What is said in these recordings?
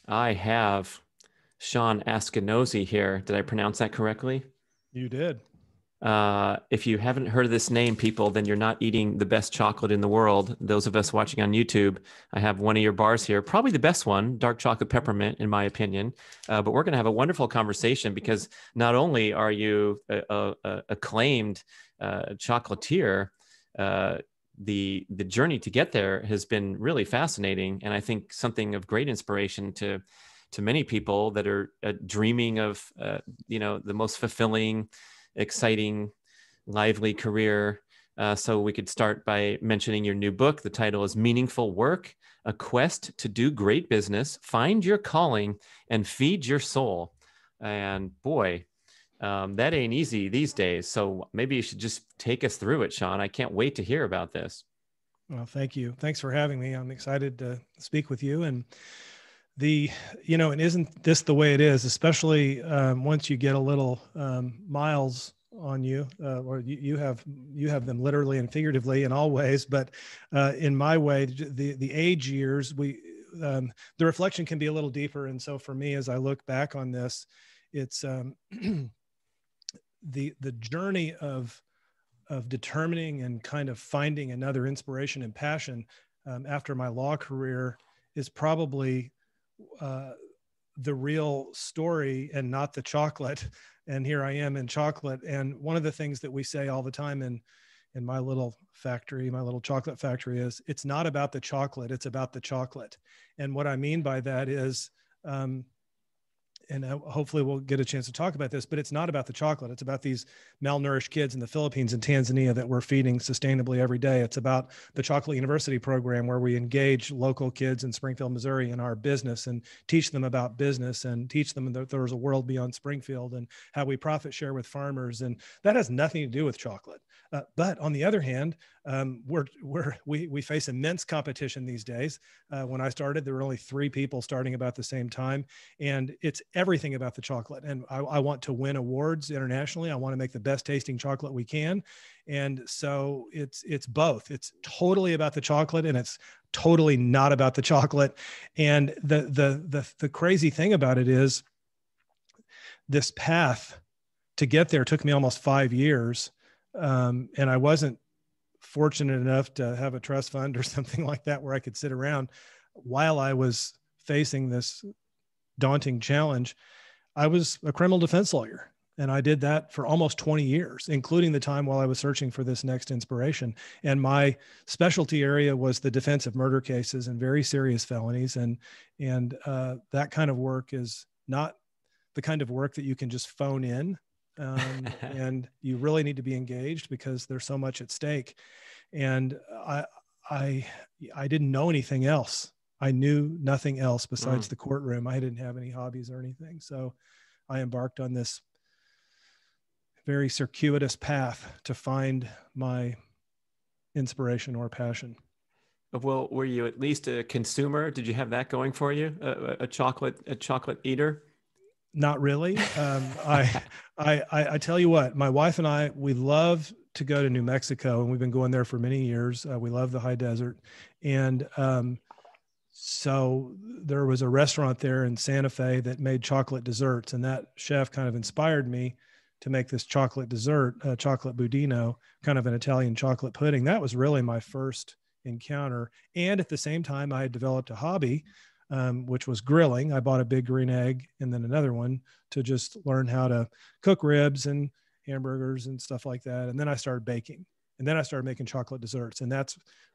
I have Shawn Askinosie here. Did I pronounce that correctly? You did. If you haven't heard of this name, people, then you're not eating the best chocolate in the world. Those of us watching on YouTube, I have one of your bars here, probably the best one, dark chocolate peppermint, in my opinion. But we're going to have a wonderful conversation because not only are you a acclaimed chocolatier, uh, the journey to get there has been really fascinating, and I think something of great inspiration to many people that are dreaming of the most fulfilling, exciting, lively career. So we could start by mentioning your new book. The title is Meaningful Work, A Quest to Do Great Business, Find Your Calling, and Feed Your Soul. And boy, that ain't easy these days. So maybe you should just take us through it, Shawn. I can't wait to hear about this. Well, thank you. Thanks for having me. I'm excited to speak with you. And and isn't this the way it is, especially once you get a little miles on you, or you have them literally and figuratively in all ways. But in my way, the age years, the reflection can be a little deeper. And so for me, as I look back on this, it's the journey of determining and kind of finding another inspiration and passion after my law career is probably the real story and not the chocolate. And here I am in chocolate. And one of the things that we say all the time in my little factory, my little chocolate factory, is it's not about the chocolate, it's about the chocolate. And what I mean by that is, and hopefully we'll get a chance to talk about this, but it's not about the chocolate. It's about these malnourished kids in the Philippines and Tanzania that we're feeding sustainably every day. It's about the Chocolate University program, where we engage local kids in Springfield, Missouri in our business and teach them about business and teach them that there's a world beyond Springfield and how we profit share with farmers. And that has nothing to do with chocolate. But on the other hand, we face immense competition these days. When I started, there were only 3 people starting about the same time, and it's everything about the chocolate. And I want to win awards internationally. I want to make the best tasting chocolate we can, and so it's both. It's totally about the chocolate, and it's totally not about the chocolate. And the crazy thing about it is, this path to get there took me almost 5 years. And I wasn't fortunate enough to have a trust fund or something like that where I could sit around while I was facing this daunting challenge. I was a criminal defense lawyer, and I did that for almost 20 years, including the time while I was searching for this next inspiration. And my specialty area was the defense of murder cases and very serious felonies. And that kind of work is not the kind of work that you can just phone in. And you really need to be engaged because there's so much at stake. And I didn't know anything else. I knew nothing else besides the courtroom. I didn't have any hobbies or anything. So I embarked on this very circuitous path to find my inspiration or passion. Well, were you at least a consumer? Did you have that going for you? A chocolate eater? Not really. I tell you what, my wife and I, we love to go to New Mexico, and we've been going there for many years. We love the high desert. And so there was a restaurant there in Santa Fe that made chocolate desserts, and that chef kind of inspired me to make this chocolate dessert, chocolate budino, kind of an Italian chocolate pudding. That was really my first encounter. And at the same time, I had developed a hobby, which was grilling. I bought a big green egg and then another one to just learn how to cook ribs and hamburgers and stuff like that. And then I started baking, and then I started making chocolate desserts. And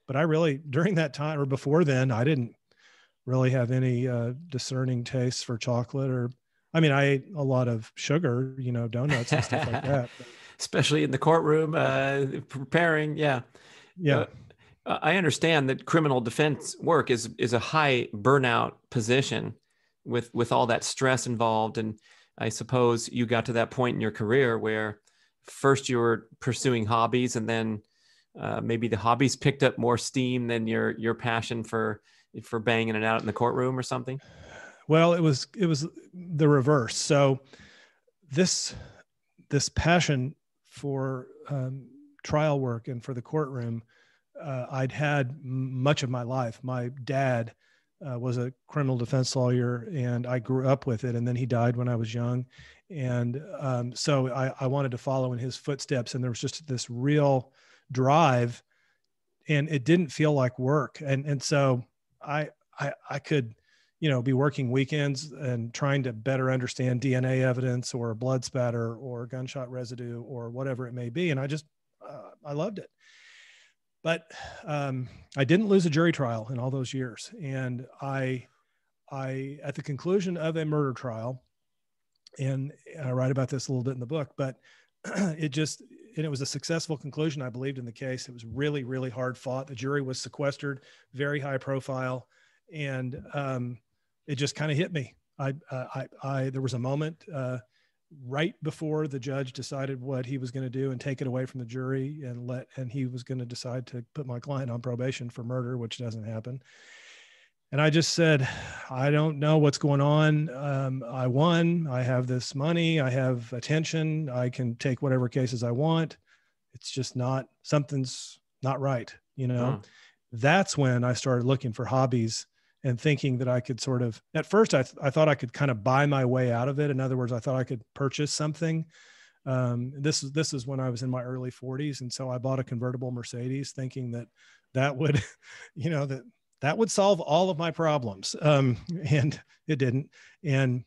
but I really, during that time or before then, I didn't really have any discerning tastes for chocolate. I ate a lot of sugar, donuts and stuff like that. Especially in the courtroom, preparing. Yeah. Yeah. I understand that criminal defense work is a high burnout position with all that stress involved. And I suppose you got to that point in your career where first you were pursuing hobbies, and then maybe the hobbies picked up more steam than your passion for banging it out in the courtroom or something. Well, it was the reverse. So this passion for trial work and for the courtroom, I'd had much of my life. My dad was a criminal defense lawyer, and I grew up with it. And then he died when I was young. And so I wanted to follow in his footsteps. And there was just this real drive, and it didn't feel like work. And so I could, be working weekends and trying to better understand DNA evidence or blood spatter or gunshot residue or whatever it may be. And I loved it. But I didn't lose a jury trial in all those years. And I, at the conclusion of a murder trial, and I write about this a little bit in the book, but it was a successful conclusion. I believed in the case. It was really, really hard fought. The jury was sequestered, very high profile. And it just kind of hit me. There was a moment right before the judge decided what he was going to do and take it away from the jury, and he was going to decide to put my client on probation for murder, which doesn't happen. And I just said, I don't know what's going on. I won. I have this money. I have attention. I can take whatever cases I want. It's just something's not right. That's when I started looking for hobbies and thinking that I could sort of, at first I thought I could kind of buy my way out of it. In other words, I thought I could purchase something. This is when I was in my early 40s. And so I bought a convertible Mercedes thinking that would, that would solve all of my problems. And it didn't. And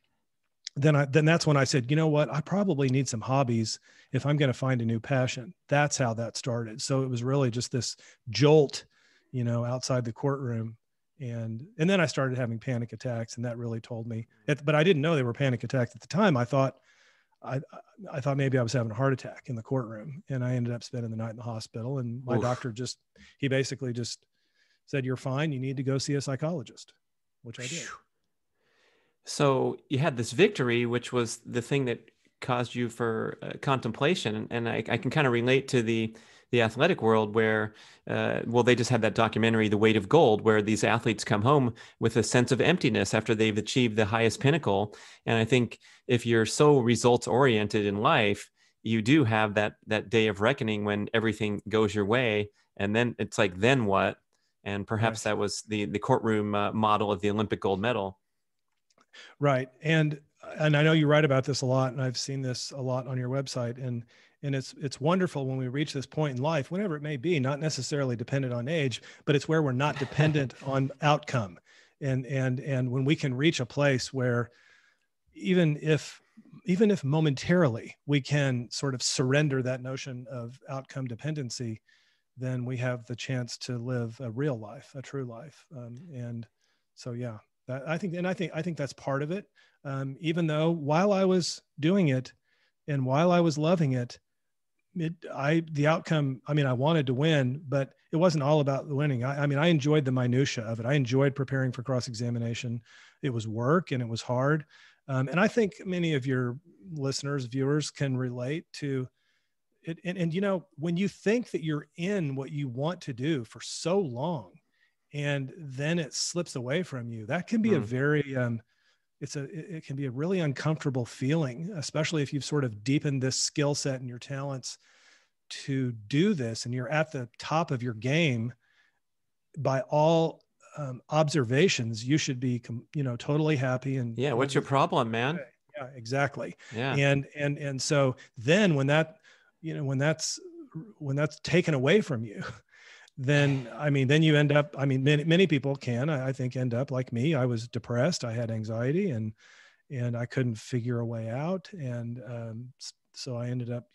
then that's when I said, you know what, I probably need some hobbies if I'm going to find a new passion. That's how that started. So it was really just this jolt, outside the courtroom. And then I started having panic attacks, and that really told me, but I didn't know they were panic attacks at the time. I thought maybe I was having a heart attack in the courtroom, and I ended up spending the night in the hospital. And my doctor he basically just said, "You're fine. You need to go see a psychologist," which I did. So you had this victory, which was the thing that caused you for contemplation. And I can kind of relate to the athletic world where, they just had that documentary, The Weight of Gold, where these athletes come home with a sense of emptiness after they've achieved the highest pinnacle. And I think if you're so results oriented in life, you do have that day of reckoning when everything goes your way. And then it's like, then what? And perhaps that was the courtroom model of the Olympic gold medal. Right. And I know you write about this a lot, and I've seen this a lot on your website. And it's wonderful when we reach this point in life, whenever it may be, not necessarily dependent on age, but it's where we're not dependent on outcome. And when we can reach a place where even if momentarily we can sort of surrender that notion of outcome dependency, then we have the chance to live a real life, a true life. And so, yeah, I think that's part of it. Even though while I was doing it and while I was loving it, the outcome, I wanted to win, but it wasn't all about the winning. I enjoyed the minutia of it. I enjoyed preparing for cross-examination. It was work and it was hard. And I think many of your listeners, viewers can relate to it. And when you think that you're in what you want to do for so long, and then it slips away from you, that can be a very, it can be a really uncomfortable feeling, especially if you've sort of deepened this skill set and your talents to do this, and you're at the top of your game. By all observations, you should be, totally happy. And yeah, what's your problem, man? Yeah, exactly. Yeah. And so then when that's taken away from you, then you end up, many people can, I think, end up like me. I was depressed. I had anxiety, and I couldn't figure a way out. And so I ended up,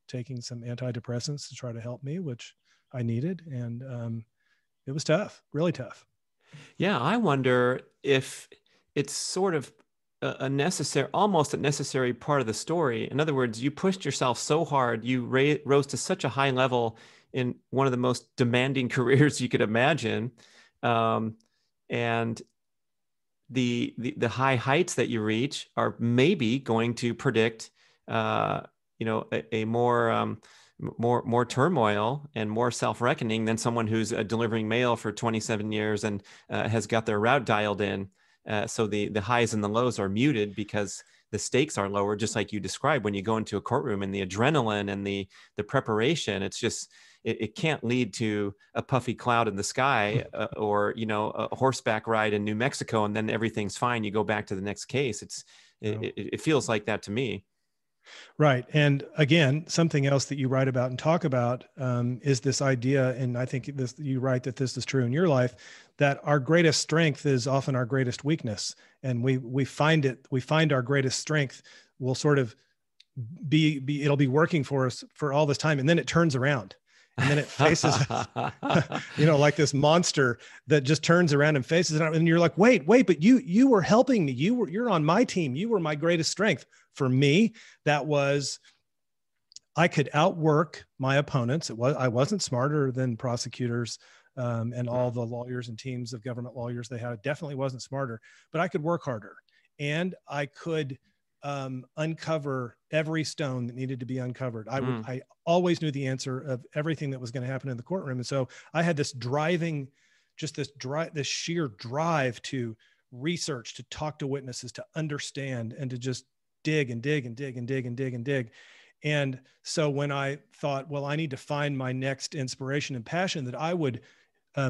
taking some antidepressants to try to help me, which I needed. And it was tough, really tough. Yeah. I wonder if it's sort of almost a necessary part of the story. In other words, you pushed yourself so hard, you rose to such a high level in one of the most demanding careers you could imagine. And the high heights that you reach are maybe going to predict, a more turmoil and more self-reckoning than someone who's delivering mail for 27 years and has got their route dialed in. So the highs and the lows are muted because the stakes are lower, just like you described when you go into a courtroom, and the adrenaline and the preparation. It's just, it can't lead to a puffy cloud in the sky or, you know, a horseback ride in New Mexico and then everything's fine. You go back to the next case. It feels like that to me. Right. And again, something else that you write about and talk about is this idea, and I think you write that this is true in your life, that our greatest strength is often our greatest weakness. And we find our greatest strength will sort of it'll be working for us for all this time. And then it turns around and then it faces us, you know, like this monster that just turns around and faces it. And you're like, wait, but you were helping me. You're on my team. You were my greatest strength. For me, that was, I could outwork my opponents. I wasn't smarter than prosecutors and all the lawyers and teams of government lawyers they had. I definitely wasn't smarter, but I could work harder and I could uncover every stone that needed to be uncovered. I always knew the answer of everything that was going to happen in the courtroom. And so I had this sheer drive to research, to talk to witnesses, to understand, and to just dig and dig and dig and dig and dig and dig. And so when I thought, well, I need to find my next inspiration and passion, that I would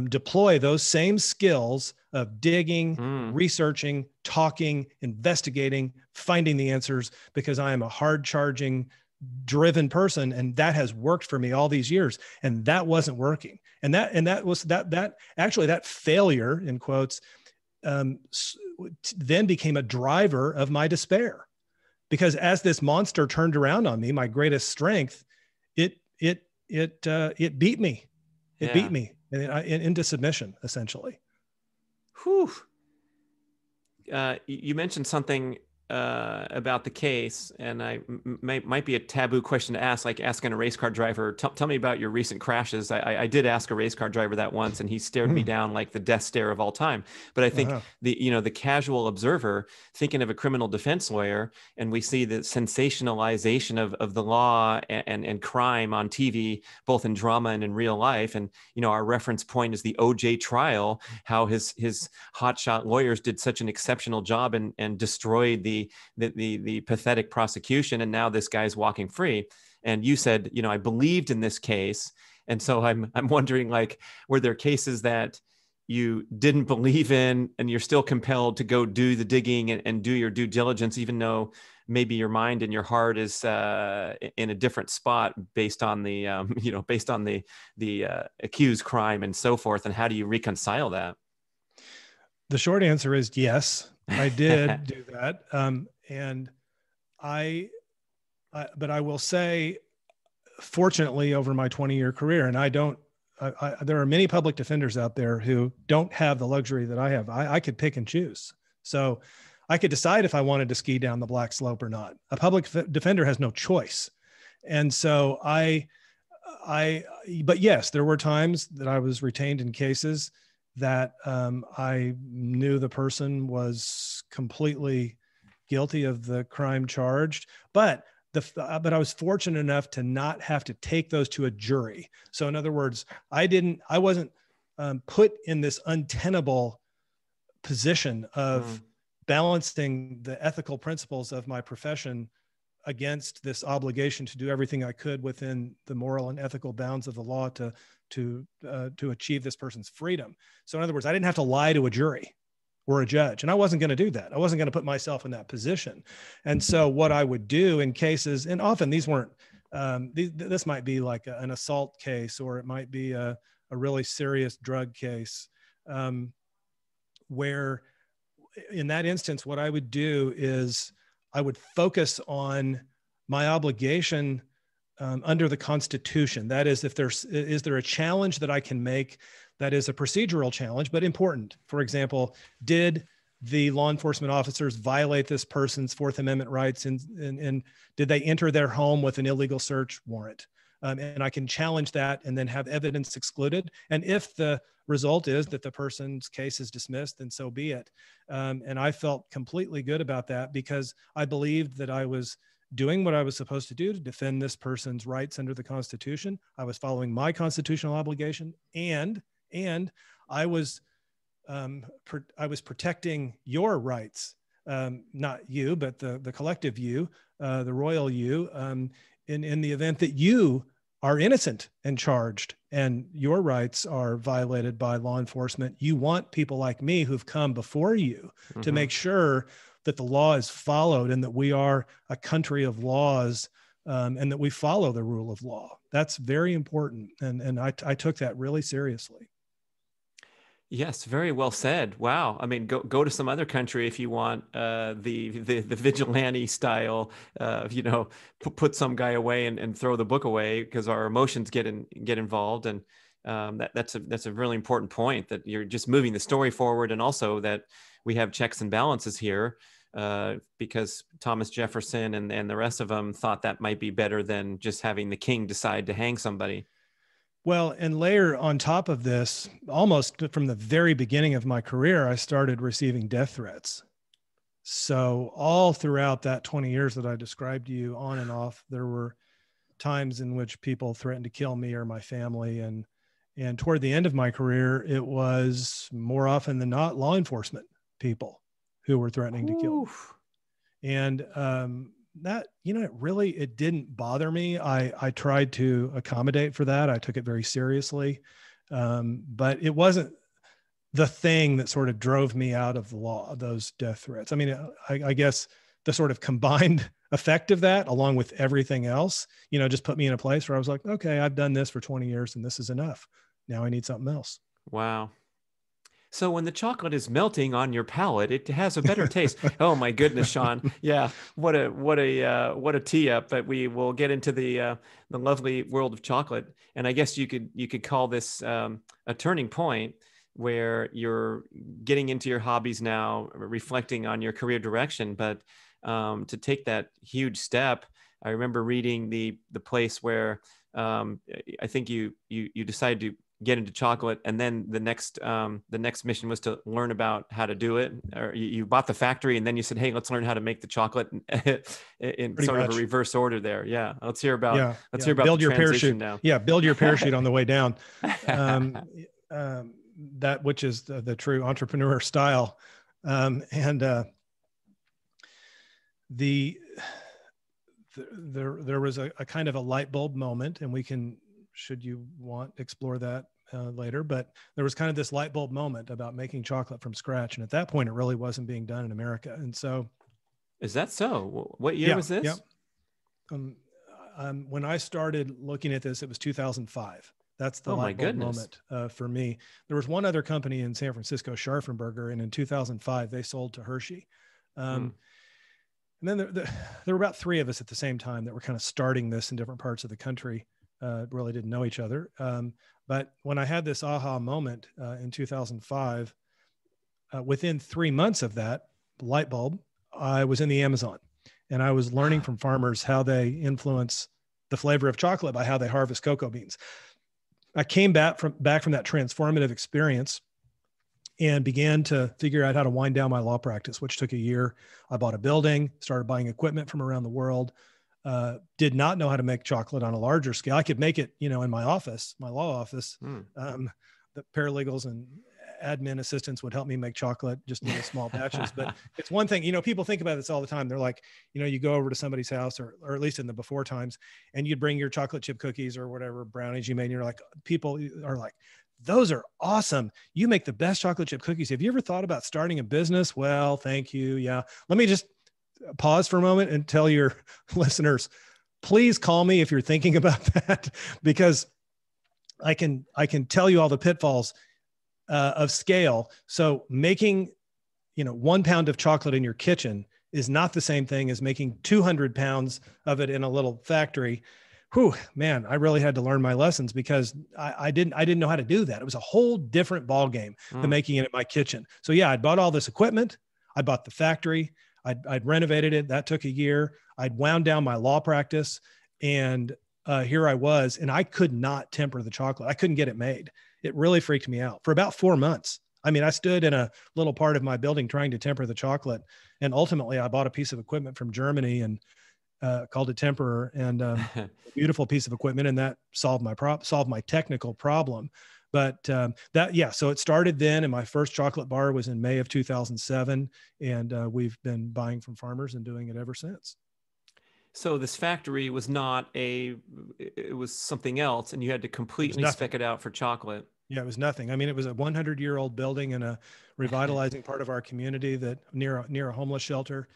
deploy those same skills of digging, researching, talking, investigating, finding the answers, because I am a hard charging, driven person. And that has worked for me all these years. And that wasn't working. And that failure, in quotes, then became a driver of my despair. Because as this monster turned around on me, my greatest strength, it beat me. It beat me into submission, essentially. Whew. You mentioned something about the case, and might be a taboo question to ask, like asking a race car driver, tell me about your recent crashes. I did ask a race car driver that once, and he stared me down like the death stare of all time. But I think the casual observer thinking of a criminal defense lawyer, and we see the sensationalization of the law and crime on TV, both in drama and in real life. And, you know, our reference point is the OJ trial, how his hotshot lawyers did such an exceptional job and destroyed the pathetic prosecution, and now this guy's walking free. And you said, you know, I believed in this case, and so I'm wondering, like, were there cases that you didn't believe in, and you're still compelled to go do the digging and do your due diligence, even though maybe your mind and your heart is in a different spot based on the accused crime and so forth? And how do you reconcile that? The short answer is yes, I did do that. But I will say, fortunately, over my 20-year career, and there are many public defenders out there who don't have the luxury that I have. I could pick and choose. So I could decide if I wanted to ski down the black slope or not. A public defender has no choice. And so but yes, there were times that I was retained in cases that I knew the person was completely guilty of the crime charged, but I was fortunate enough to not have to take those to a jury. So in other words, I wasn't put in this untenable position of balancing the ethical principles of my profession against this obligation to do everything I could within the moral and ethical bounds of the law to achieve this person's freedom. So in other words, I didn't have to lie to a jury or a judge, and I wasn't going to do that. I wasn't going to put myself in that position. And so what I would do in cases, and often these weren't, this might be like an assault case, or it might be a really serious drug case, where in that instance, what I would do is I would focus on my obligation under the Constitution. That is, is there a challenge that I can make that is a procedural challenge, but important? For example, did the law enforcement officers violate this person's Fourth Amendment rights, and did they enter their home with an illegal search warrant? And I can challenge that and then have evidence excluded. And if the result is that the person's case is dismissed, then so be it. And I felt completely good about that because I believed that I was doing what I was supposed to do to defend this person's rights under the Constitution. I was following my constitutional obligation, and I was protecting your rights, not you, but the collective you, the royal you, in the event that you are innocent and charged, and your rights are violated by law enforcement. You want people like me who've come before you to make sure that the law is followed and that we are a country of laws, and that we follow the rule of law. That's very important. And I took that really seriously. Yes, very well said. Wow. I mean, go to some other country if you want the vigilante style. Put some guy away and throw the book away because our emotions get involved. And that's a really important point, that you're just moving the story forward, and also that we have checks and balances here, because Thomas Jefferson and the rest of them thought that might be better than just having the king decide to hang somebody. Well, and layer on top of this, almost from the very beginning of my career, I started receiving death threats. So all throughout that 20 years that I described to you, on and off, there were times in which people threatened to kill me or my family. And toward the end of my career, it was more often than not law enforcement people who were threatening to kill me. And that, it didn't bother me. I tried to accommodate for that. I took it very seriously. But it wasn't the thing that sort of drove me out of the law, those death threats. I mean, I guess the sort of combined effect of that, along with everything else, just put me in a place where I was like, okay, I've done this for 20 years and this is enough. Now I need something else. Wow. So when the chocolate is melting on your palate, it has a better taste. Oh my goodness, Shawn! Yeah, what a tee up. But we will get into the lovely world of chocolate, and I guess you could call this a turning point, where you're getting into your hobbies now, reflecting on your career direction. But to take that huge step, I remember reading the place where I think you decided to get into chocolate, and then the next mission was to learn about how to do it. Or you bought the factory, and then you said, hey, let's learn how to make the chocolate in Pretty sort much of a reverse order there. Yeah, let's hear about build the your transition parachute now. Yeah, build your parachute on the way down. That which is the true entrepreneur style. There was a kind of a light bulb moment, and we can, should you want, explore that later. But there was kind of this light bulb moment about making chocolate from scratch. And at that point, it really wasn't being done in America. And so. Is that so? What year was this? Yeah. When I started looking at this, it was 2005. That's the light bulb moment for me. There was one other company in San Francisco, Scharfenberger, and in 2005, they sold to Hershey. And then there were about 3 of us at the same time that were kind of starting this in different parts of the country. Really didn't know each other. But when I had this aha moment in 2005, within 3 months of that light bulb, I was in the Amazon, and I was learning from farmers how they influence the flavor of chocolate by how they harvest cocoa beans. I came back from that transformative experience and began to figure out how to wind down my law practice, which took a year. I bought a building, started buying equipment from around the world. Did not know how to make chocolate on a larger scale. I could make it, in my office, my law office. The paralegals and admin assistants would help me make chocolate just in small batches. But it's one thing, people think about this all the time. They're like, you go over to somebody's house, or at least in the before times, and you'd bring your chocolate chip cookies or whatever brownies you made. And you're like, people are like, those are awesome. You make the best chocolate chip cookies. Have you ever thought about starting a business? Well, thank you. Yeah. Let me just pause for a moment and tell your listeners, please call me if you're thinking about that, because I can tell you all the pitfalls of scale. So making, 1 pound of chocolate in your kitchen is not the same thing as making 200 pounds of it in a little factory. Whew, man, I really had to learn my lessons, because I didn't know how to do that. It was a whole different ball game than making it in my kitchen. So yeah, I bought all this equipment. I bought the factory. I'd renovated it. That took a year. I'd wound down my law practice, and here I was, and I could not temper the chocolate. I couldn't get it made. It really freaked me out for about 4 months. I mean, I stood in a little part of my building trying to temper the chocolate. And ultimately I bought a piece of equipment from Germany and called it temperer, and a beautiful piece of equipment. And that solved my technical problem. But so it started then, and my first chocolate bar was in May of 2007. And we've been buying from farmers and doing it ever since. So this factory was not it was something else, and you had to completely spec it out for chocolate. Yeah, it was nothing. I mean, it was a 100-year-old building in a revitalizing part of our community that near a homeless shelter.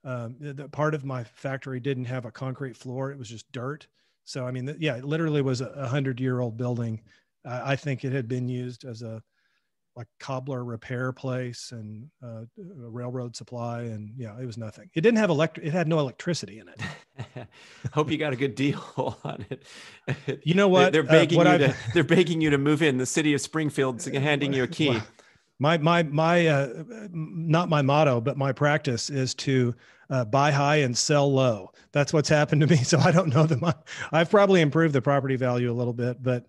The part of my factory didn't have a concrete floor; it was just dirt. So, I mean, yeah, it literally was a 100-year-old building. I think it had been used as a like cobbler repair place and a railroad supply, and yeah, it was nothing. It didn't have it had no electricity in it. Hope you got a good deal on it. You know what? They're begging they're begging you to move in. The city of Springfield's handing you a key. Well, not my motto, but my practice is to buy high and sell low. That's what's happened to me. So I don't know I've probably improved the property value a little bit, but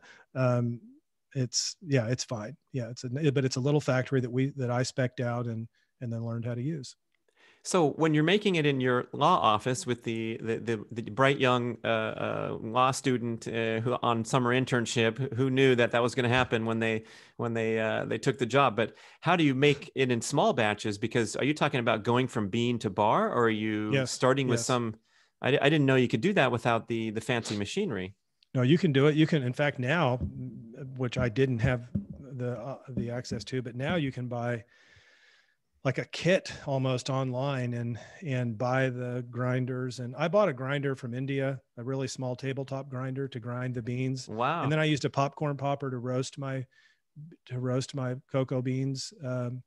it's fine. Yeah, but it's a little factory that I spec'd out and then learned how to use. So when you're making it in your law office with the bright young law student who on summer internship, who knew that was going to happen when they took the job, but how do you make it in small batches? Because are you talking about going from bean to bar, or are you starting with some? I didn't know you could do that without the fancy machinery. No, you can do it. You can, in fact, now, which I didn't have the access to, but now you can buy like a kit almost online and buy the grinders. And I bought a grinder from India, a really small tabletop grinder to grind the beans. Wow. And then I used a popcorn popper to roast my cocoa beans. And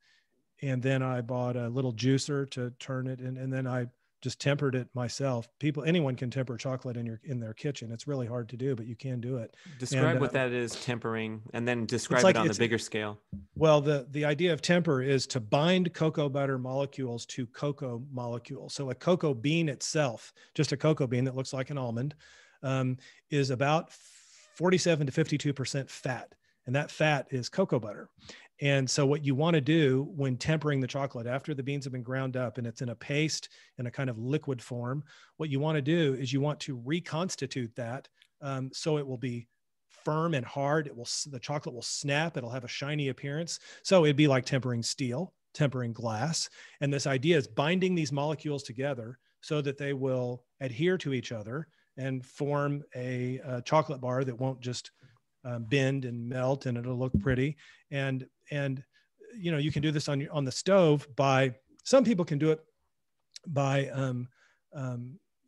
then I bought a little juicer to turn it in. And then I just tempered it myself. Anyone can temper chocolate in their kitchen. It's really hard to do, but you can do it. Describe what that is, tempering, and then describe it on the bigger scale. Well, the idea of temper is to bind cocoa butter molecules to cocoa molecules. So a cocoa bean itself, just a cocoa bean that looks like an almond, is about 47 to 52% fat. And that fat is cocoa butter. And so what you want to do when tempering the chocolate after the beans have been ground up and it's in a paste in a kind of liquid form, what you want to do is you want to reconstitute that so it will be firm and hard. The chocolate will snap. It'll have a shiny appearance. So it'd be like tempering steel, tempering glass. And this idea is binding these molecules together so that they will adhere to each other and form a chocolate bar that won't just bend and melt, and it'll look pretty. And you can do this on the stove some people can do it by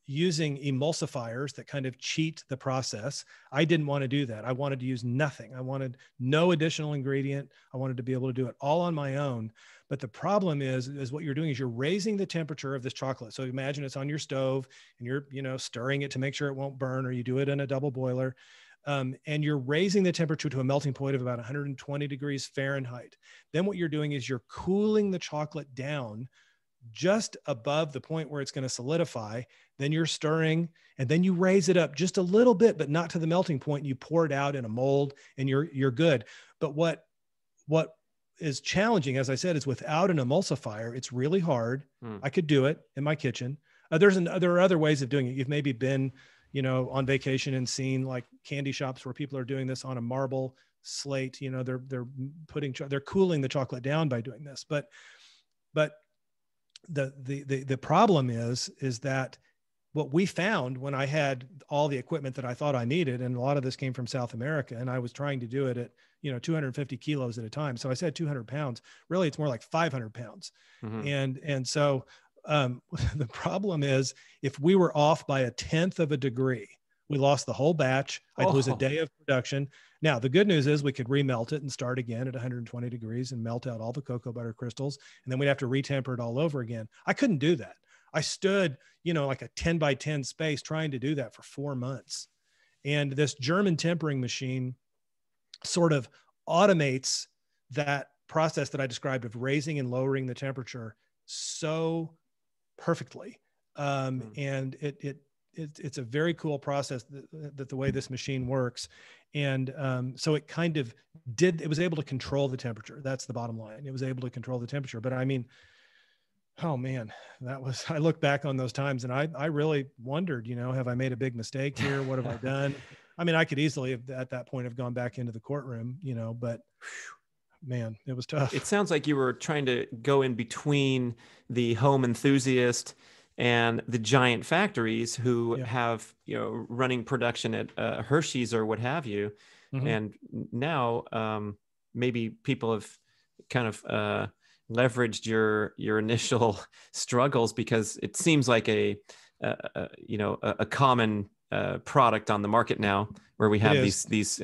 using emulsifiers that kind of cheat the process. I didn't want to do that. I wanted to use nothing. I wanted no additional ingredient. I wanted to be able to do it all on my own. But the problem is what you're doing is you're raising the temperature of this chocolate. So imagine it's on your stove and you're, stirring it to make sure it won't burn, or you do it in a double boiler. And you're raising the temperature to a melting point of about 120 degrees Fahrenheit. Then what you're doing is you're cooling the chocolate down just above the point where it's going to solidify. Then you're stirring, and then you raise it up just a little bit, but not to the melting point. You pour it out in a mold, and you're good. But what is challenging, as I said, is without an emulsifier, it's really hard. I could do it in my kitchen. There are other ways of doing it. You've maybe been on vacation and seen like candy shops where people are doing this on a marble slate. They're cooling the chocolate down by doing this. But the problem is that what we found when I had all the equipment that I thought I needed, and a lot of this came from South America, and I was trying to do it at 250 kilos at a time. So I said 200 pounds. Really, it's more like 500 pounds. Mm-hmm. And so the problem is if we were off by 1/10 of a degree, we lost the whole batch. I'd lose a day of production. Now, the good news is we could remelt it and start again at 120 degrees and melt out all the cocoa butter crystals. And then we'd have to retemper it all over again. I couldn't do that. I stood, like a 10 by 10 space trying to do that for 4 months. And this German tempering machine sort of automates that process that I described of raising and lowering the temperature so perfectly. And it's a very cool process that the way this machine works. And so it kind of it was able to control the temperature. That's the bottom line. It was able to control the temperature. But I mean, oh man, I look back on those times and I really wondered, have I made a big mistake here? What have I done? I mean, I could easily have at that point have gone back into the courtroom, but man, it was tough. It sounds like you were trying to go in between the home enthusiast and the giant factories who Yeah. have, running production at Hershey's or what have you. Mm-hmm. And now maybe people have kind of leveraged your initial struggles, because it seems like a common product on the market now, where we It have is. these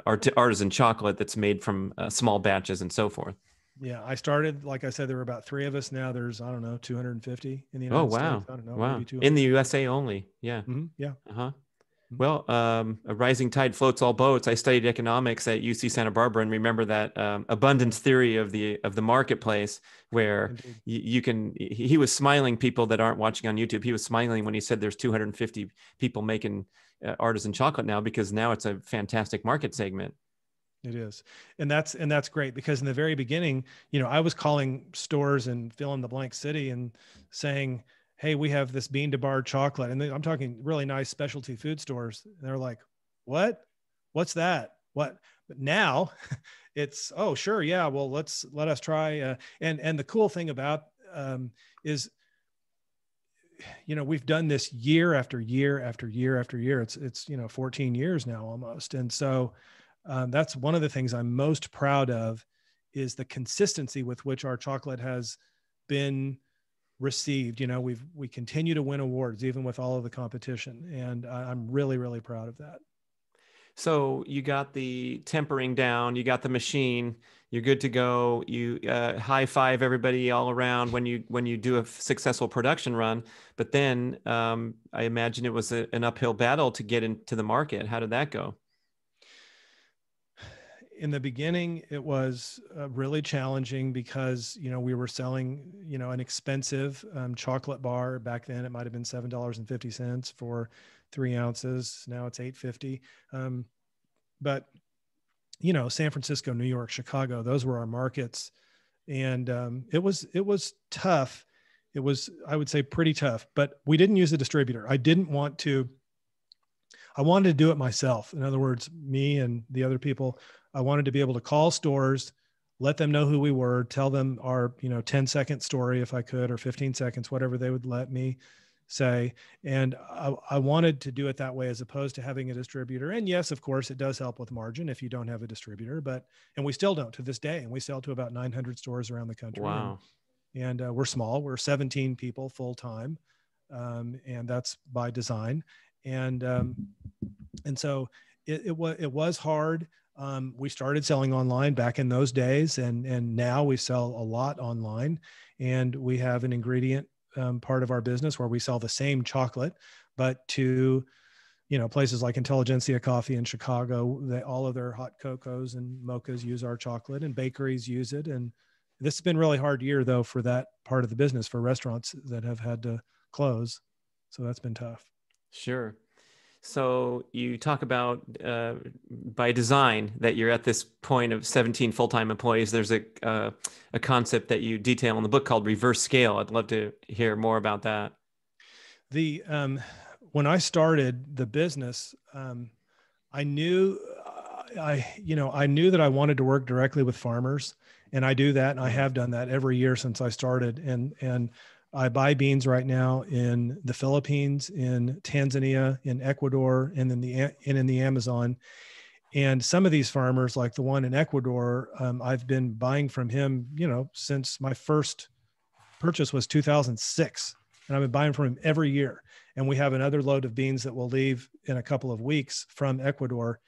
artisan chocolate that's made from small batches and so forth. Yeah. I started, like I said, there were about 3 of us. Now there's, I don't know, 250 in the Oh, United States. wow. I don't know, Wow. maybe In 200. the USA only. Yeah. Mm-hmm. Yeah. Uh-huh. Mhm. Well, a rising tide floats all boats. I studied economics at UC Santa Barbara, and remember that Yeah. abundance theory of the marketplace, where Indeed. you can. He was smiling. People that aren't watching on YouTube, he was smiling when he said there's 250 people making artisan chocolate now, because now it's a fantastic market segment. It is. And that's great, because in the very beginning, I was calling stores and fill in the blank city and saying, "Hey, we have this bean to bar chocolate." And I'm talking really nice specialty food stores. And they're like, "What? What's that? What?" But now it's, "Oh, sure. Yeah. Well, let us try." And the cool thing about is, we've done this year after year after year after year. It's 14 years now almost. And so that's one of the things I'm most proud of, is the consistency with which our chocolate has been received. We continue to win awards even with all of the competition, and I'm really, really proud of that. So you got the tempering down, you got the machine, you're good to go. You high five everybody all around when you do a successful production run. But then I imagine it was an uphill battle to get into the market. How did that go? In the beginning, it was really challenging, because we were selling an expensive chocolate bar. Back then it might have been $7.50 for 3 ounces. Now it's $8.50. But San Francisco, New York, Chicago, those were our markets. And it was tough. It was, I would say, pretty tough, but we didn't use a distributor. I wanted to do it myself. In other words, me and the other people, I wanted to be able to call stores, let them know who we were, tell them our 10-second story if I could, or 15 seconds, whatever they would let me say. And I wanted to do it that way, as opposed to having a distributor. And yes, of course, it does help with margin if you don't have a distributor, and we still don't to this day. And we sell to about 900 stores around the country. Wow. And we're small. We're 17 people full time, and that's by design. And so it was hard. We started selling online back in those days, and now we sell a lot online. And we have an ingredient part of our business where we sell the same chocolate, but to places like Intelligentsia Coffee in Chicago. All of their hot cocos and mochas use our chocolate, and bakeries use it. And this has been a really hard year, though, for that part of the business, for restaurants that have had to close. So that's been tough. Sure. So you talk about by design that you're at this point of 17 full-time employees. There's a concept that you detail in the book called reverse scale. I'd love to hear more about that. The When I started the business, I knew I knew that I wanted to work directly with farmers, and I do that, and I have done that every year since I started. And I buy beans right now in the Philippines, in Tanzania, in Ecuador, and in the Amazon. And some of these farmers, like the one in Ecuador, I've been buying from him, since my first purchase was 2006, and I've been buying from him every year. And we have another load of beans that will leave in a couple of weeks from Ecuador.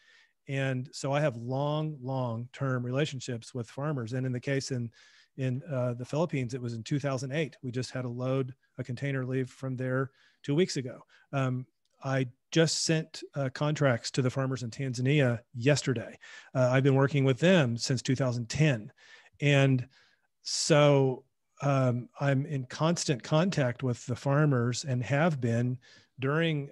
And so I have long-term relationships with farmers. And in the case in the Philippines, it was in 2008. We just had a container leave from there 2 weeks ago. I just sent contracts to the farmers in Tanzania yesterday. I've been working with them since 2010. And so I'm in constant contact with the farmers, and have been during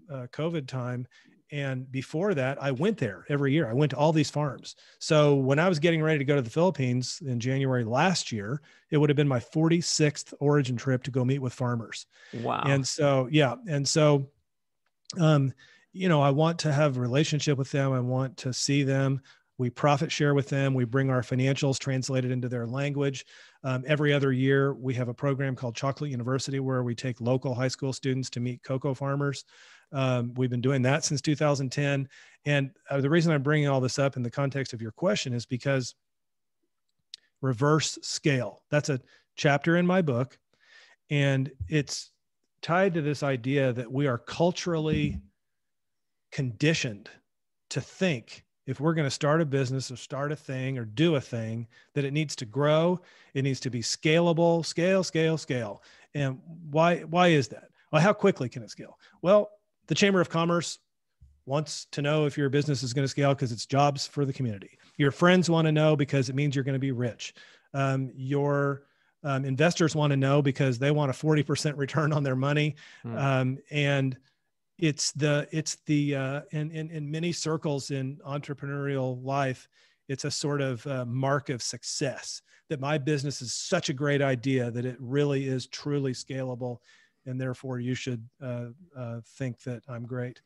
COVID time. And before that, I went there every year. I went to all these farms. So when I was getting ready to go to the Philippines in January last year, it would have been my 46th origin trip to go meet with farmers. Wow. And so, yeah. And so, I want to have a relationship with them. I want to see them. We profit share with them. We bring our financials translated into their language. Every other year, we have a program called Chocolate University where we take local high school students to meet cocoa farmers. We've been doing that since 2010. And the reason I'm bringing all this up in the context of your question is because reverse scale, that's a chapter in my book. And it's tied to this idea that we are culturally conditioned to think if we're going to start a business or start a thing or do a thing, that it needs to grow, it needs to be scalable, scale. And why is that? Well, how quickly can it scale? Well, the Chamber of Commerce wants to know if your business is going to scale because it's jobs for the community. Your friends want to know because it means you're going to be rich. Your investors want to know because they want a 40% return on their money. And it's in many circles in entrepreneurial life, it's a sort of mark of success that my business is such a great idea that it really is truly scalable. And therefore you should think that I'm great.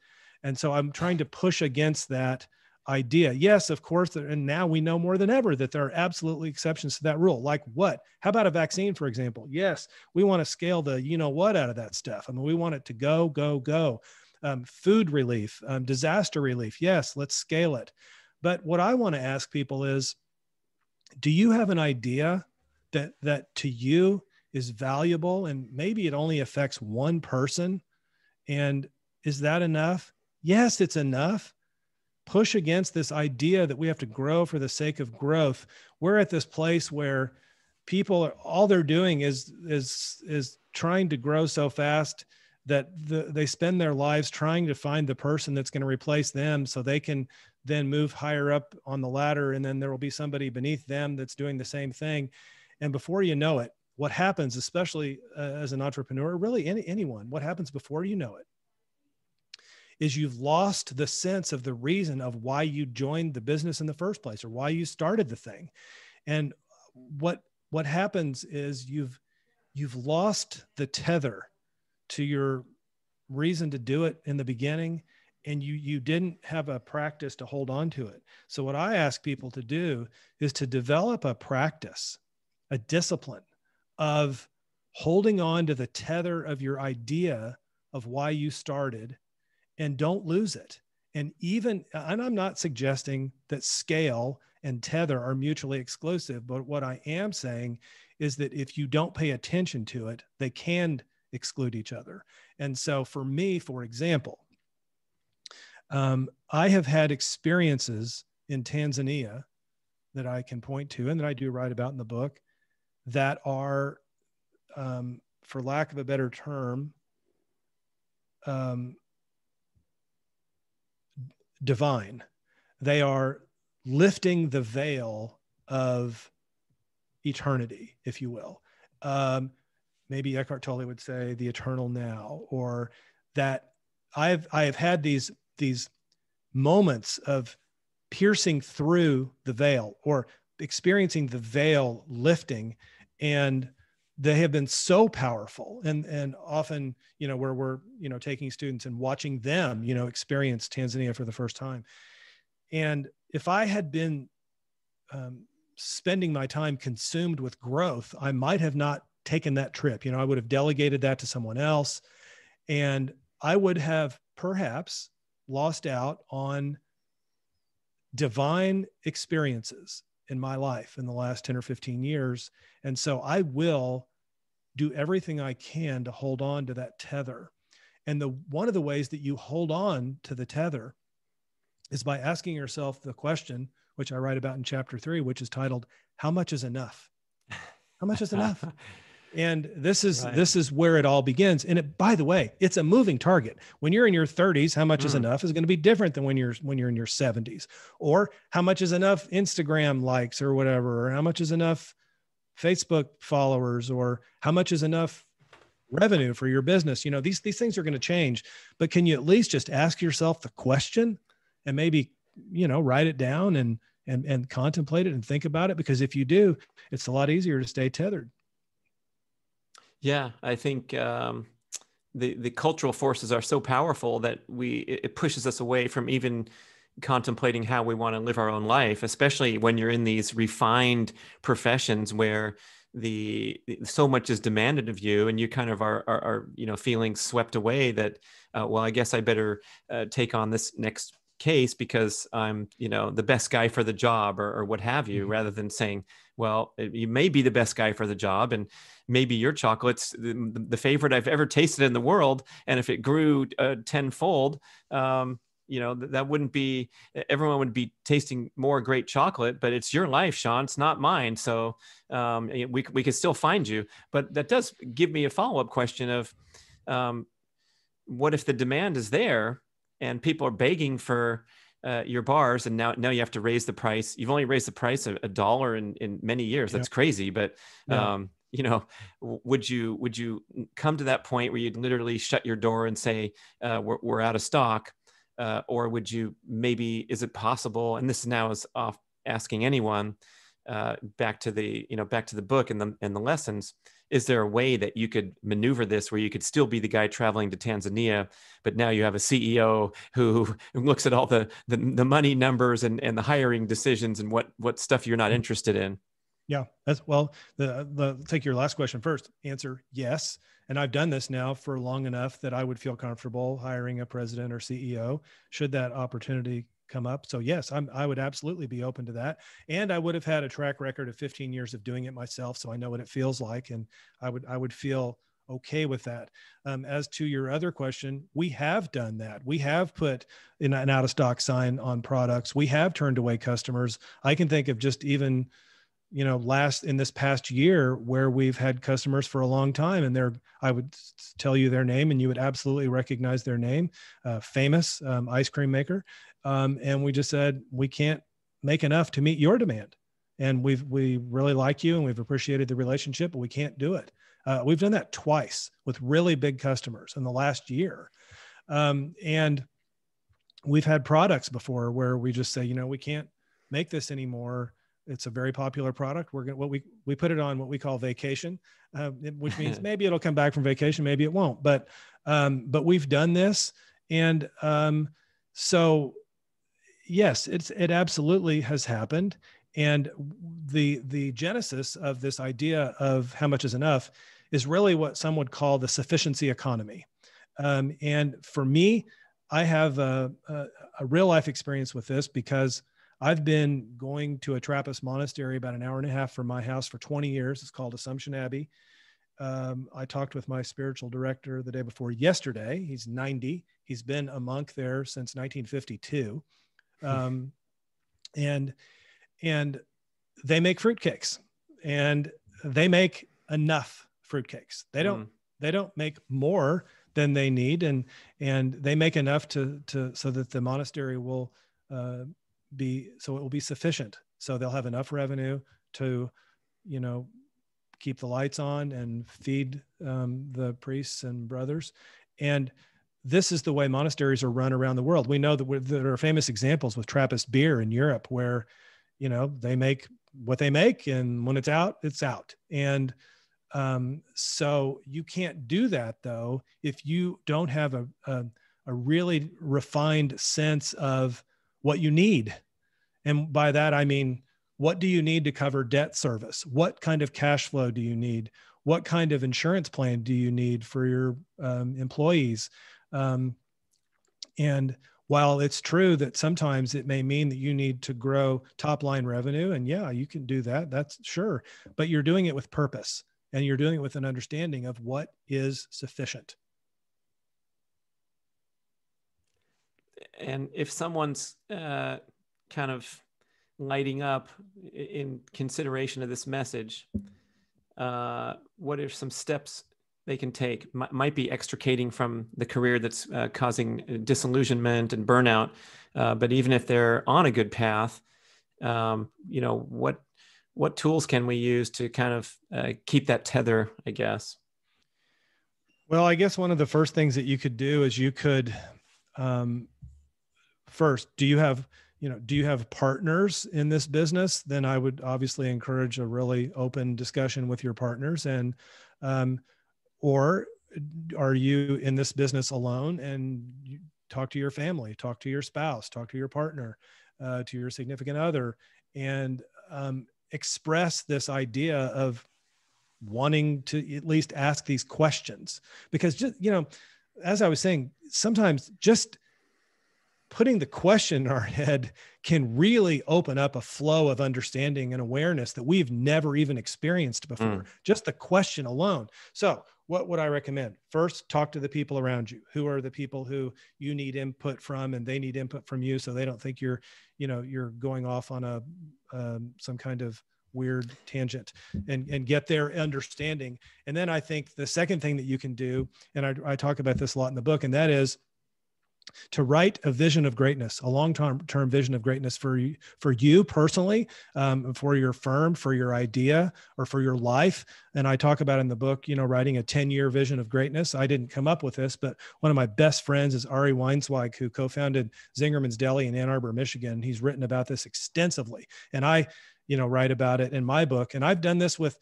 And so I'm trying to push against that idea. Yes, of course. And now we know more than ever that there are absolutely exceptions to that rule. Like what? How about a vaccine, for example? Yes, we want to scale the what out of that stuff. I mean, we want it to go. Food relief, disaster relief. Yes, let's scale it. But what I want to ask people is, do you have an idea that to you is valuable and maybe it only affects one person? And is that enough? Yes, it's enough. Push against this idea that we have to grow for the sake of growth. We're at this place where people all they're doing is trying to grow so fast that they spend their lives trying to find the person that's going to replace them so they can then move higher up on the ladder. And then there will be somebody beneath them that's doing the same thing. And before you know it, what happens, especially as an entrepreneur, really anyone, what happens before you know it is you've lost the sense of the reason of why you joined the business in the first place or why you started the thing. And what happens is you've lost the tether to your reason to do it in the beginning, and you didn't have a practice to hold on to it. So what I ask people to do is to develop a practice, a discipline of holding on to the tether of your idea of why you started, and don't lose it. And I'm not suggesting that scale and tether are mutually exclusive, but what I am saying is that if you don't pay attention to it, they can exclude each other. And so for me, for example, I have had experiences in Tanzania that I can point to and that I do write about in the book that are, for lack of a better term, divine. They are lifting the veil of eternity, if you will. Maybe Eckhart Tolle would say the eternal now, or that I have had these moments of piercing through the veil or experiencing the veil lifting, and they have been so powerful. And often, where we're, taking students and watching them, experience Tanzania for the first time. And if I had been spending my time consumed with growth, I might have not taken that trip. I would have delegated that to someone else, and I would have perhaps lost out on divine experiences in my life in the last 10 or 15 years. And so I will do everything I can to hold on to that tether. And one of the ways that you hold on to the tether is by asking yourself the question, which I write about in chapter 3, which is titled, "How much is enough?" How much is enough? And this is where it all begins. And by the way, it's a moving target. When you're in your 30s, how much is enough is going to be different than when you're in your 70s. Or how much is enough Instagram likes or whatever, or how much is enough Facebook followers, or how much is enough revenue for your business. These things are going to change, but can you at least just ask yourself the question and maybe, write it down and contemplate it and think about it? Because if you do, it's a lot easier to stay tethered. Yeah, I think the cultural forces are so powerful that it pushes us away from even contemplating how we want to live our own life, especially when you're in these refined professions where so much is demanded of you, and you kind of are feeling swept away that well, I guess I better take on this next case because I'm the best guy for the job, or what have you, rather than saying, well, you may be the best guy for the job, and maybe your chocolate's the favorite I've ever tasted in the world, and if it grew tenfold, that wouldn't be, everyone would be tasting more great chocolate, but it's your life, Shawn. It's not mine. So we could still find you. But that does give me a follow-up question of what if the demand is there and people are begging for your bars, and now you have to raise the price. You've only raised the price $1 in many years. That's crazy. But would you come to that point where you'd literally shut your door and say, we're out of stock? Or would you is it possible, and this now is off asking anyone, back to the book and the lessons, is there a way that you could maneuver this where you could still be the guy traveling to Tanzania, but now you have a CEO who looks at all the money numbers and the hiring decisions and what stuff you're not interested in? Yeah, that's well, take your last question first. Answer, yes. And I've done this now for long enough that I would feel comfortable hiring a president or CEO should that opportunity come up. So yes, I would absolutely be open to that. And I would have had a track record of 15 years of doing it myself. So I know what it feels like. And I would feel okay with that. As to your other question, we have done that. We have put in an out of stock sign on products. We have turned away customers. I can think of just even in this past year where we've had customers for a long time, and I would tell you their name and you would absolutely recognize their name, famous ice cream maker. And we just said, we can't make enough to meet your demand. And we really like you and we've appreciated the relationship, but we can't do it. We've done that twice with really big customers in the last year. And we've had products before where we just say, we can't make this anymore. It's a very popular product. We put it on what we call vacation, which means maybe it'll come back from vacation, maybe it won't. But we've done this, and so yes, it absolutely has happened. And the genesis of this idea of how much is enough is really what some would call the sufficiency economy. And for me, I have a real life experience with this because I've been going to a Trappist monastery about an hour and a half from my house for 20 years. It's called Assumption Abbey. I talked with my spiritual director the day before yesterday. He's 90. He's been a monk there since 1952. And they make fruitcakes, and they make enough fruitcakes. They don't make more than they need. And they make enough so that the monastery will, it will be sufficient. So they'll have enough revenue to, keep the lights on and feed the priests and brothers. And this is the way monasteries are run around the world. We know that there are famous examples with Trappist beer in Europe where, they make what they make, and when it's out, it's out. And so you can't do that though if you don't have a really refined sense of what you need. And by that, I mean, what do you need to cover debt service? What kind of cash flow do you need? What kind of insurance plan do you need for your employees? And while it's true that sometimes it may mean that you need to grow top line revenue, and yeah, you can do that, that's sure, but you're doing it with purpose and you're doing it with an understanding of what is sufficient. And if someone's kind of lighting up in consideration of this message, what are some steps they can take? Might be extricating from the career that's causing disillusionment and burnout. But even if they're on a good path, what tools can we use to kind of keep that tether, I guess? Well, I guess one of the first things that you could do is you could, first, do you have partners in this business? Then I would obviously encourage a really open discussion with your partners. And, or are you in this business alone and talk to your family, talk to your spouse, talk to your partner, to your significant other, and express this idea of wanting to at least ask these questions. Because just, as I was saying, sometimes just putting the question in our head can really open up a flow of understanding and awareness that we've never even experienced before. Just the question alone. So what would I recommend? First, talk to the people around you. Who are the people who you need input from, and they need input from you, so they don't think you're going off on some kind of weird tangent, and get their understanding. And then I think the second thing that you can do, and I talk about this a lot in the book, and that is to write a vision of greatness, a long-term vision of greatness for you personally, for your firm, for your idea, or for your life. And I talk about in the book, writing a 10-year vision of greatness. I didn't come up with this, but one of my best friends is Ari Weinzweig, who co-founded Zingerman's Deli in Ann Arbor, Michigan. He's written about this extensively. And I, write about it in my book. And I've done this with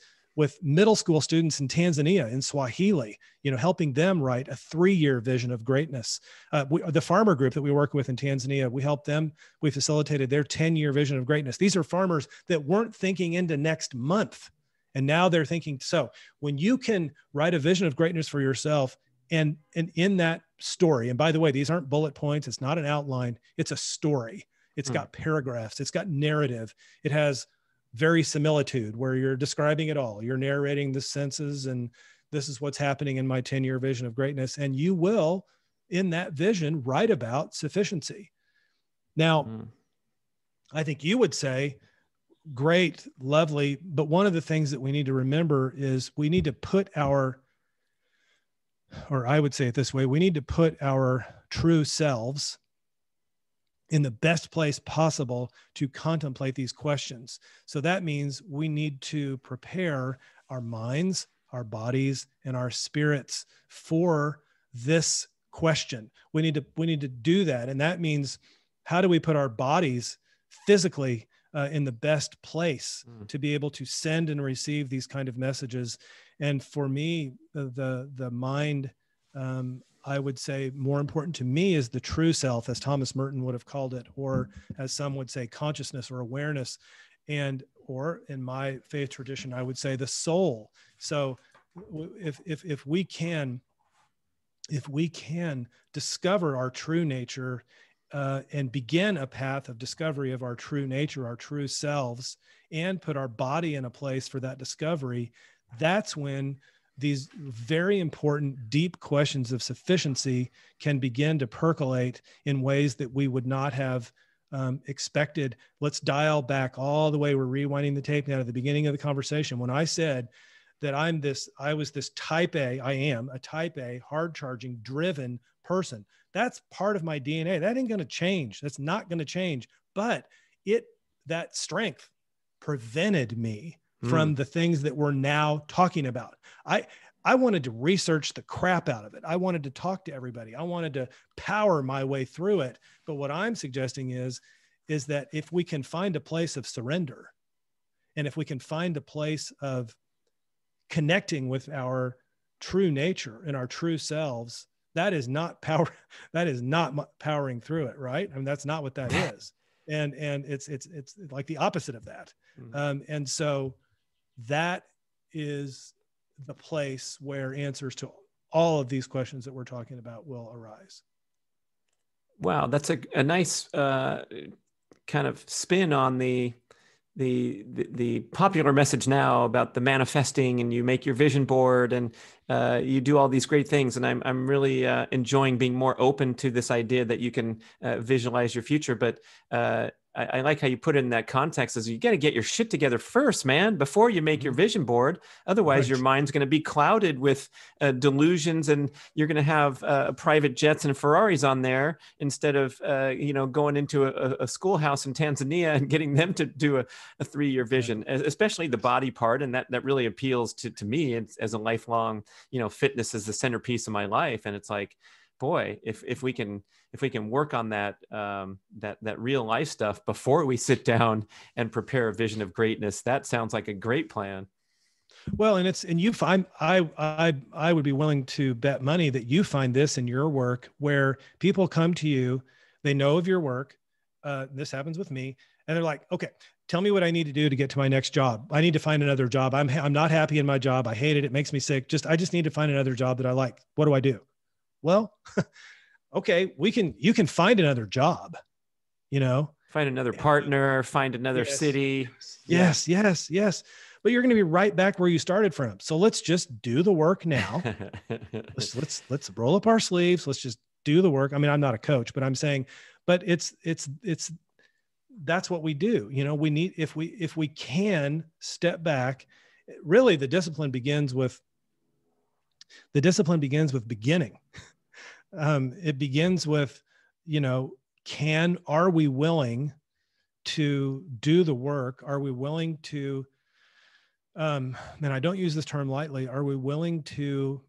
middle school students in Tanzania, in Swahili, helping them write a 3-year vision of greatness. The farmer group that we work with in Tanzania, we facilitated their 10-year vision of greatness. These are farmers that weren't thinking into next month, and now they're thinking. So when you can write a vision of greatness for yourself, and in that story, and by the way, these aren't bullet points, it's not an outline, it's a story. It's got paragraphs, it's got narrative, it has verisimilitude, where you're describing it all. You're narrating the senses, and this is what's happening in my 10-year vision of greatness. And you will, in that vision, write about sufficiency. Now, I think you would say, great, lovely. But one of the things that we need to remember is we need to put or I would say it this way, we need to put our true selves in the best place possible to contemplate these questions. So that means we need to prepare our minds, our bodies, and our spirits for this question. We need to do that. And that means, how do we put our bodies physically in the best place to be able to send and receive these kind of messages? And for me, the mind, I would say more important to me is the true self, as Thomas Merton would have called it, or as some would say, consciousness or awareness. Or in my faith tradition, I would say the soul. So if we can discover our true nature, and begin a path of discovery of our true nature, our true selves, and put our body in a place for that discovery, that's when these very important, deep questions of sufficiency can begin to percolate in ways that we would not have expected. Let's dial back all the way. We're rewinding the tape now to the beginning of the conversation. When I said that I was this type A, I am a type A, hard charging, driven person. That's part of my DNA. That ain't going to change. That's not going to change. But that strength prevented me from the things that we're now talking about. I wanted to research the crap out of it. I wanted to talk to everybody. I wanted to power my way through it. But what I'm suggesting is that if we can find a place of surrender, and if we can find a place of connecting with our true nature and our true selves, that is not power. That is not powering through it, right? I mean, that's not what that is. And it's like the opposite of that. And so that is the place where answers to all of these questions that we're talking about will arise. Wow, that's a nice kind of spin on the popular message now about the manifesting, and you make your vision board, and you do all these great things. And I'm really enjoying being more open to this idea that you can visualize your future. But I like how you put it in that context, is you got to get your shit together first, man, before you make your vision board. Otherwise, your mind's going to be clouded with delusions, and you're going to have private jets and Ferraris on there instead of, going into a schoolhouse in Tanzania and getting them to do a 3-year vision, especially the body part. And that really appeals to me as a lifelong, fitness is the centerpiece of my life. And it's like, boy, if we can work on that real life stuff before we sit down and prepare a vision of greatness, that sounds like a great plan. Well, and you find, I would be willing to bet money that you find this in your work where people come to you, they know of your work. This happens with me, and they're like, okay, tell me what I need to do to get to my next job. I need to find another job. I'm not happy in my job. I hate it. It makes me sick. I just need to find another job that I like. What do I do? Well, okay, you can find another job, you know, Find another partner, find another yes, city. yes, yes, yes. But you're going to be right back where you started from. So let's just do the work now. let's roll up our sleeves. Let's just do the work. I mean, I'm not a coach, but I'm saying, but it's that's what we do. You know, we need, if we can step back, really the discipline begins with beginning. It begins with, you know, are we willing to do the work? Are we willing to, and I don't use this term lightly, are we willing to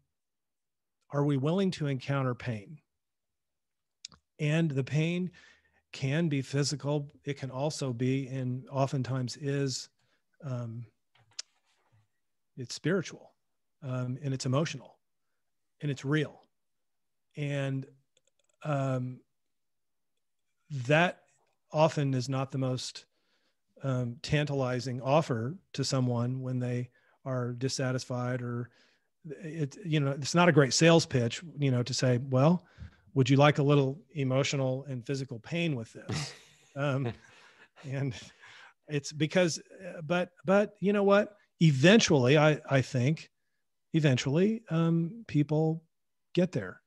encounter pain? And the pain can be physical. It can also be, and oftentimes is, it's spiritual, and it's emotional, and it's real. And that often is not the most tantalizing offer to someone when they are dissatisfied, or it's not a great sales pitch, to say, well, would you like a little emotional and physical pain with this? And it's because, but you know what? Eventually, I think people get there,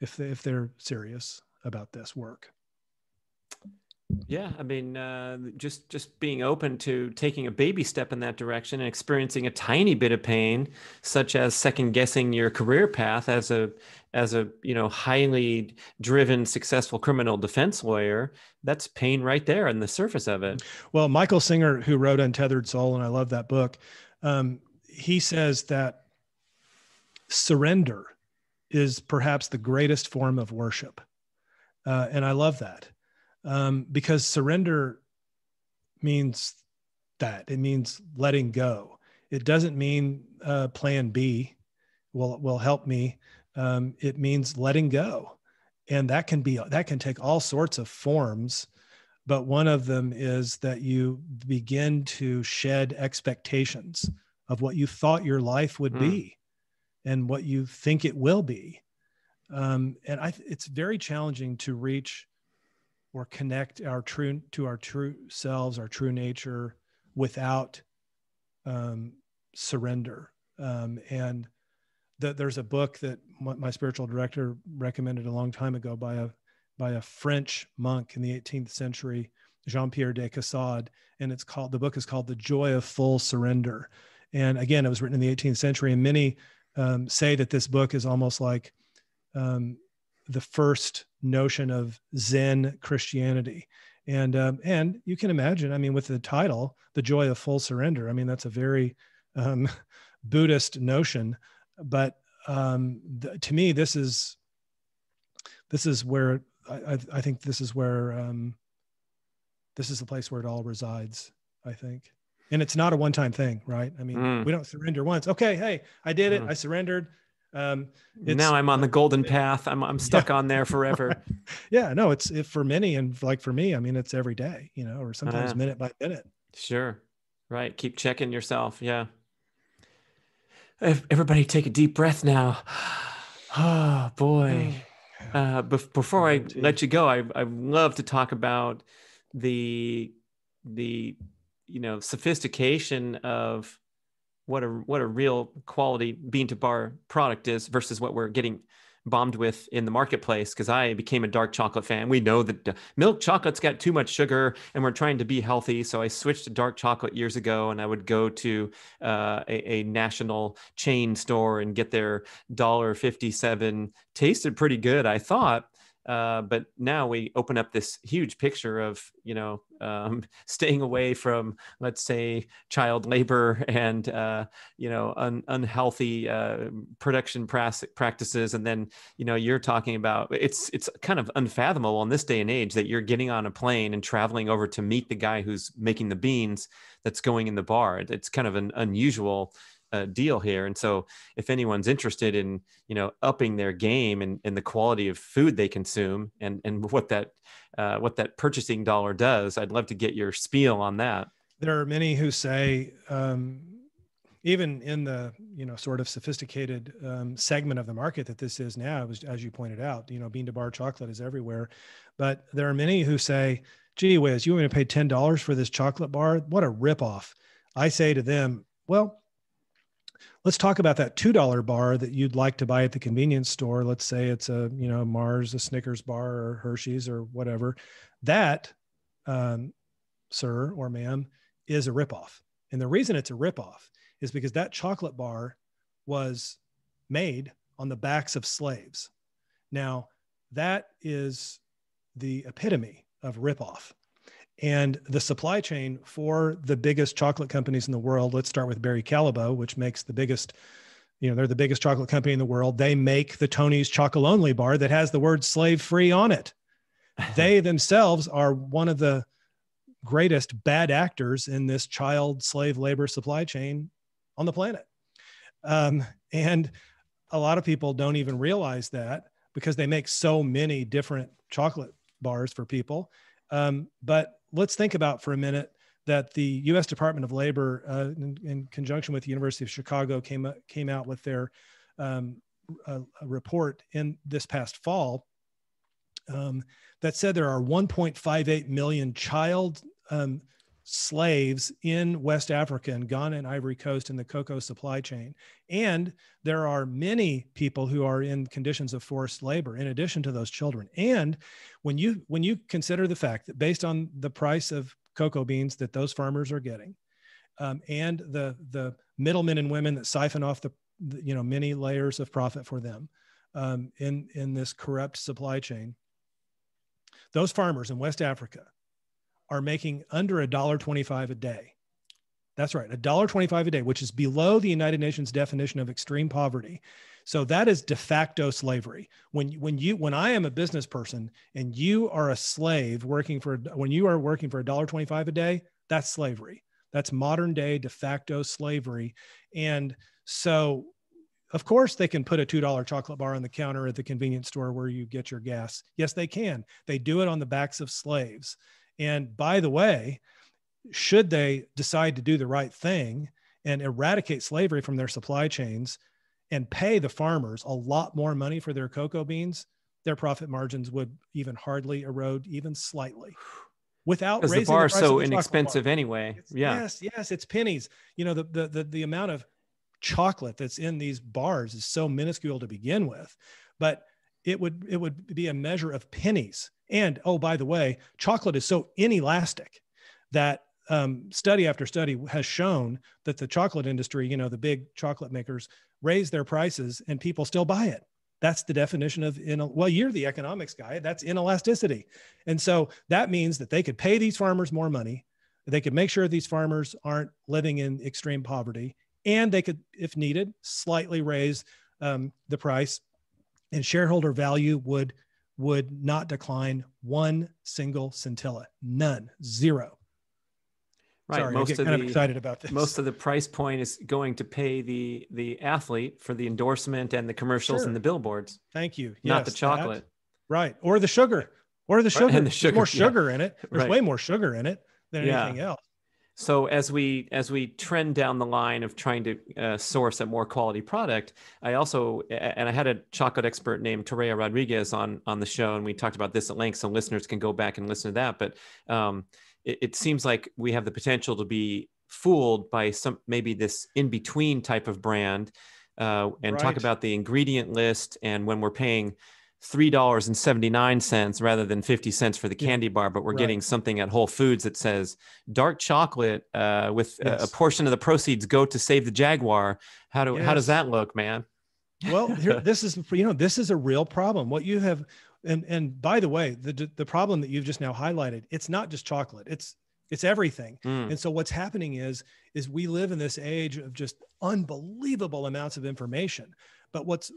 if they're serious about this work. Yeah, I mean, just being open to taking a baby step in that direction and experiencing a tiny bit of pain, such as second guessing your career path as a highly driven, successful criminal defense lawyer. That's pain right there on the surface of it. Well, Michael Singer, who wrote Untethered Soul, and I love that book, he says that surrender is perhaps the greatest form of worship, and I love that. Because surrender means that it means letting go. It doesn't mean plan B will help me. It means letting go, and that can take all sorts of forms. But one of them is that you begin to shed expectations of what you thought your life would be, and what you think it will be. And it's very challenging to reach or connect to our true selves, our true nature, without surrender. And there's a book that my spiritual director recommended a long time ago by a French monk in the 18th century, Jean-Pierre de Caussade, and the book is called The Joy of Full Surrender. And again, it was written in the 18th century, and many say that this book is almost like the first notion of Zen Christianity. And you can imagine, I mean, with the title, The Joy of Full Surrender, I mean, that's a very Buddhist notion, but to me, this is where I think this is the place where it all resides, I think. And it's not a one-time thing, right? I mean, we don't surrender once. Okay, hey, I did it. I surrendered. Now I'm on the golden path. I'm stuck on there forever. Yeah, no, it's for many, and like for me, I mean, it's every day, or sometimes minute by minute. Sure. Right. Keep checking yourself. Yeah. Everybody take a deep breath now. Oh boy. Before I let you go, I'd love to talk about the sophistication of what a real quality bean to bar product is versus what we're getting bombed with in the marketplace. Because I became a dark chocolate fan. We know that milk chocolate's got too much sugar, and we're trying to be healthy. So I switched to dark chocolate years ago, and I would go to a national chain store and get their $1.57. Tasted pretty good, I thought. But now we open up this huge picture of, staying away from, let's say, child labor and, unhealthy production practices. And then, you're talking about, it's kind of unfathomable in this day and age that you're getting on a plane and traveling over to meet the guy who's making the beans that's going in the bar. It's kind of an unusual deal here. And so if anyone's interested in, upping their game and the quality of food they consume and what that purchasing dollar does, I'd love to get your spiel on that. There are many who say, even in the, sort of sophisticated segment of the market that this is now, as you pointed out, bean to bar chocolate is everywhere. But there are many who say, gee whiz, you want to pay $10 for this chocolate bar? What a ripoff. I say to them, well, let's talk about that $2 bar that you'd like to buy at the convenience store. Let's say it's a, Mars, a Snickers bar, or Hershey's or whatever. That, sir or ma'am, is a ripoff. And the reason it's a ripoff is because that chocolate bar was made on the backs of slaves. Now, that is the epitome of ripoff. And the supply chain for the biggest chocolate companies in the world, let's start with Barry Callebaut, which makes the biggest, they're the biggest chocolate company in the world. They make the Tony's Chocolonely bar that has the word slave-free on it. They themselves are one of the greatest bad actors in this child slave labor supply chain on the planet. And a lot of people don't even realize that because they make so many different chocolate bars for people. But let's think about for a minute that the U.S. Department of Labor, in conjunction with the University of Chicago, came out with their a report in this past fall that said there are 1.58 million child slaves in West Africa and Ghana and Ivory Coast in the cocoa supply chain. And there are many people who are in conditions of forced labor in addition to those children. And when you consider the fact that based on the price of cocoa beans that those farmers are getting, and the middlemen and women that siphon off the many layers of profit for them in this corrupt supply chain, those farmers in West Africa are making under $1.25 a day. That's right, $1.25 a day, which is below the United Nations definition of extreme poverty. So that is de facto slavery. When I am a business person and you are a slave when you are working for $1.25 a day, that's slavery. That's modern day de facto slavery. And so, of course, they can put a $2 chocolate bar on the counter at the convenience store where you get your gas. Yes, they can. They do it on the backs of slaves. And by the way, should they decide to do the right thing and eradicate slavery from their supply chains and pay the farmers a lot more money for their cocoa beans, their profit margins would even hardly erode even slightly without raising the bar price so of the inexpensive bar. anyway. Yes, it's pennies. The amount of chocolate that's in these bars is so minuscule to begin with, but it would be a measure of pennies. And oh, by the way, chocolate is so inelastic that study after study has shown that the chocolate industry, the big chocolate makers, raise their prices and people still buy it. That's the definition of, you're the economics guy, that's inelasticity. And so that means that they could pay these farmers more money. They could make sure these farmers aren't living in extreme poverty, and they could, if needed, slightly raise the price, and shareholder value would not decline one single scintilla. None. Zero. Right. Sorry, I get kind of excited about this. Most of the price point is going to pay the athlete for the endorsement and the commercials and the billboards. Thank you. Not the chocolate. Right. Or the sugar. And the sugar. There's more sugar in it. There's right. way more sugar in it than anything else. So as we trend down the line of trying to source a more quality product, I had a chocolate expert named Torreya Rodriguez on the show, and we talked about this at length, so listeners can go back and listen to that. But it seems like we have the potential to be fooled by maybe this in-between type of brand, and talk about the ingredient list, and when we're paying $3.79 rather than 50 cents for the candy bar, but we're getting something at Whole Foods that says dark chocolate with a portion of the proceeds go to save the Jaguar. How does that look, man? Well, this is a real problem. What you have, And by the way, the problem that you've just now highlighted, it's not just chocolate, it's everything. And so what's happening is we live in this age of just unbelievable amounts of information. But what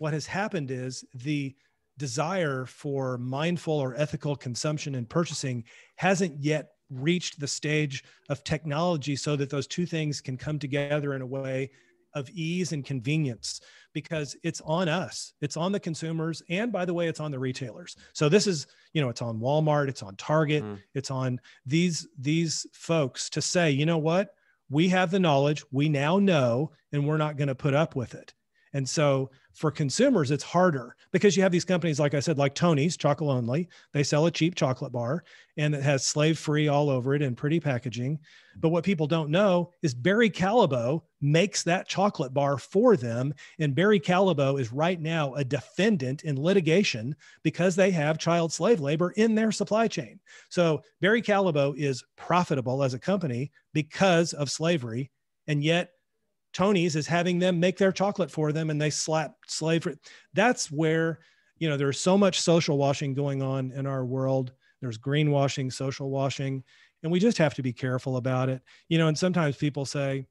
has happened is the desire for mindful or ethical consumption and purchasing hasn't yet reached the stage of technology so that those two things can come together in a way of ease and convenience, because it's on us, it's on the consumers. And by the way, it's on the retailers. So this is, it's on Walmart, it's on Target, it's on these folks to say, you know what, we have the knowledge, we now know, and we're not going to put up with it. And so for consumers, it's harder because you have these companies, like I said, like Tony's Chocolate Only. They sell a cheap chocolate bar and it has slave-free all over it and pretty packaging. But what people don't know is Barry Callebaut makes that chocolate bar for them. And Barry Callebaut is right now a defendant in litigation because they have child slave labor in their supply chain. So Barry Callebaut is profitable as a company because of slavery. And yet Tony's is having them make their chocolate for them and they slap slave. That's where, there's so much social washing going on in our world. There's greenwashing, social washing, and we just have to be careful about it. And sometimes people say,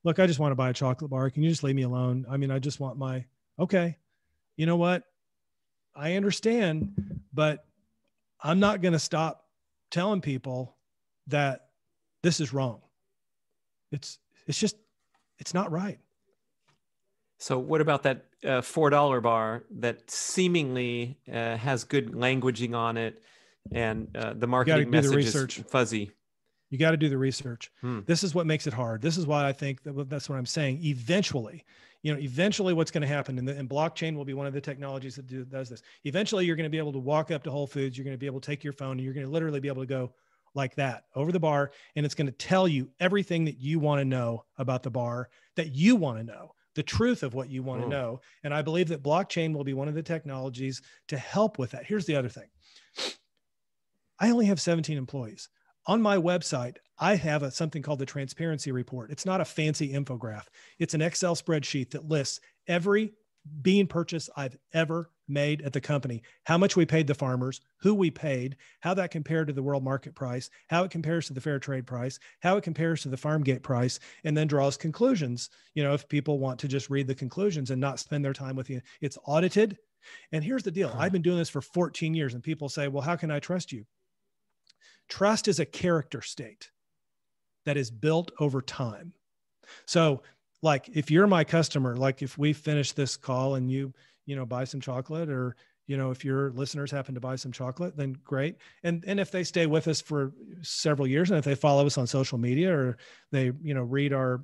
look, I just want to buy a chocolate bar. Can you just leave me alone? I mean, I just want okay. You know what? I understand, but I'm not going to stop telling people that this is wrong. It's not right. So what about that $4 bar that seemingly has good languaging on it and the marketing message is fuzzy? You got to do the research. This is what makes it hard. This is why I think that's what I'm saying. Eventually what's going to happen, and blockchain will be one of the technologies that does this. Eventually, you're going to be able to walk up to Whole Foods. You're going to be able to take your phone and you're going to literally be able to go like that over the bar. And it's going to tell you everything that you want to know about the bar, that you want to know, the truth of what you want to know. And I believe that blockchain will be one of the technologies to help with that. Here's the other thing. I only have 17 employees. On my website, I have something called the transparency report. It's not a fancy infograph. It's an Excel spreadsheet that lists every bean purchase I've ever made at the company, how much we paid the farmers, who we paid, how that compared to the world market price, how it compares to the fair trade price, how it compares to the farm gate price, and then draws conclusions. If people want to just read the conclusions and not spend their time with you, it's audited. And here's the deal. I've been doing this for 14 years and people say, well, how can I trust you? Trust is a character state that is built over time. So like if you're my customer, like if we finish this call and you buy some chocolate, or, if your listeners happen to buy some chocolate, then great. And if they stay with us for several years, and if they follow us on social media or they, read our,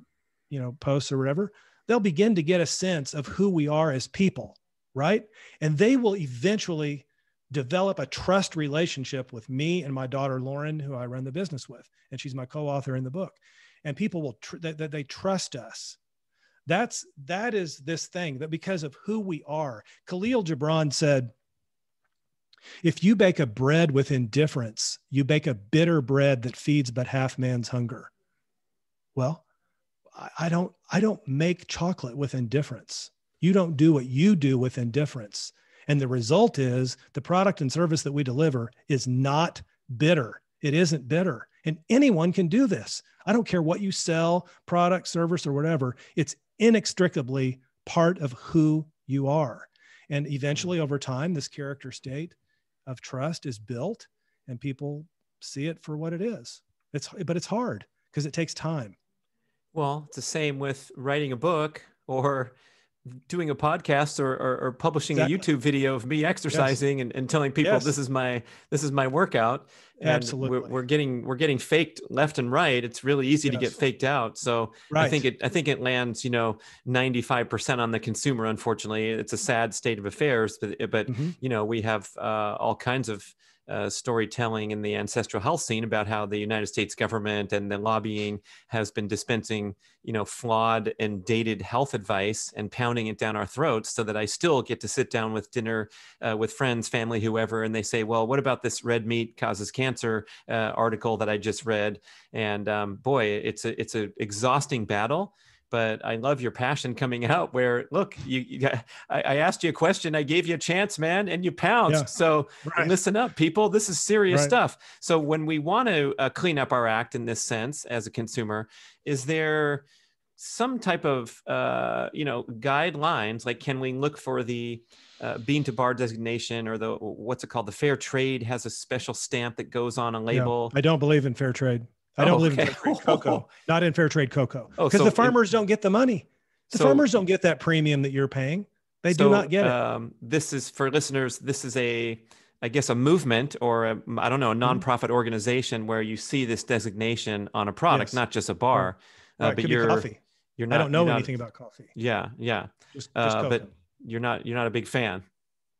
posts or whatever, they'll begin to get a sense of who we are as people. Right. And they will eventually develop a trust relationship with me and my daughter, Lauren, who I run the business with. And she's my co-author in the book. And people will, that they trust us. That is this thing that because of who we are. Khalil Gibran said, if you bake a bread with indifference, you bake a bitter bread that feeds but half man's hunger. Well, I don't make chocolate with indifference. You don't do what you do with indifference. And the result is the product and service that we deliver is not bitter. It isn't bitter. And anyone can do this. I don't care what you sell, product, service, or whatever. It's inextricably part of who you are. And eventually over time, this character state of trust is built and people see it for what it is. But it's hard because it takes time. Well, it's the same with writing a book or doing a podcast or publishing a YouTube video of me exercising and telling people this is my workout. And absolutely. We're getting faked left and right. It's really easy to get faked out. So I think it lands, 95% on the consumer. Unfortunately, it's a sad state of affairs, but we have all kinds of storytelling in the ancestral health scene about how the United States government and the lobbying has been dispensing, flawed and dated health advice and pounding it down our throats so that I still get to sit down with dinner with friends, family, whoever. And they say, well, what about this red meat causes cancer article that I just read? And boy, it's a exhausting battle. but I love your passion coming out where, look, I asked you a question, I gave you a chance, man, and you Yeah. pounced. So Right. listen up, people. This is serious Right. stuff. So when we want to clean up our act in this sense as a consumer, is there some type of guidelines? Like, can we look for the bean to bar designation, or the, what's it called, the fair trade has a special stamp that goes on a Yeah. label? I don't believe in fair trade. I don't Oh, believe in okay. fair trade cocoa, not in fair trade cocoa, Oh, because the farmers don't get the money. The so farmers don't get that premium that you're paying. They do so not get it. this is, for listeners, this is I guess, a movement, or I don't know, a Mhm. nonprofit organization where you see this designation on a product, Yes. not just a Right. bar. Right. It But could be coffee. I don't you're know not, anything about coffee. yeah, yeah. Just But cocoa. you're not a big fan.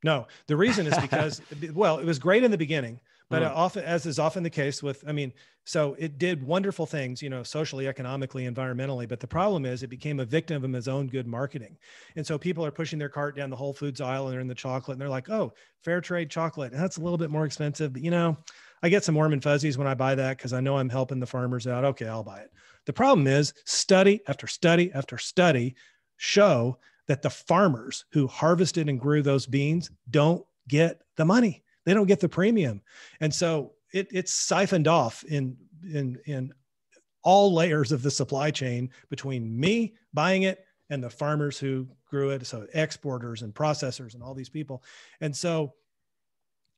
No, the reason is because, well, it was great in the beginning, but Mm, often, as is often the case with, I mean, so it did wonderful things, socially, economically, environmentally. But the problem is it became a victim of its own good marketing. And so people are pushing their cart down the Whole Foods aisle and they're in the chocolate and they're like, oh, fair trade chocolate. And that's a little bit more expensive. But, I get some warm and fuzzies when I buy that because I know I'm helping the farmers out. Okay, I'll buy it. The problem is study after study after study show that the farmers who harvested and grew those beans don't get the money. They don't get the premium. And so it's siphoned off in all layers of the supply chain between me buying it and the farmers who grew it. So exporters and processors and all these people. And so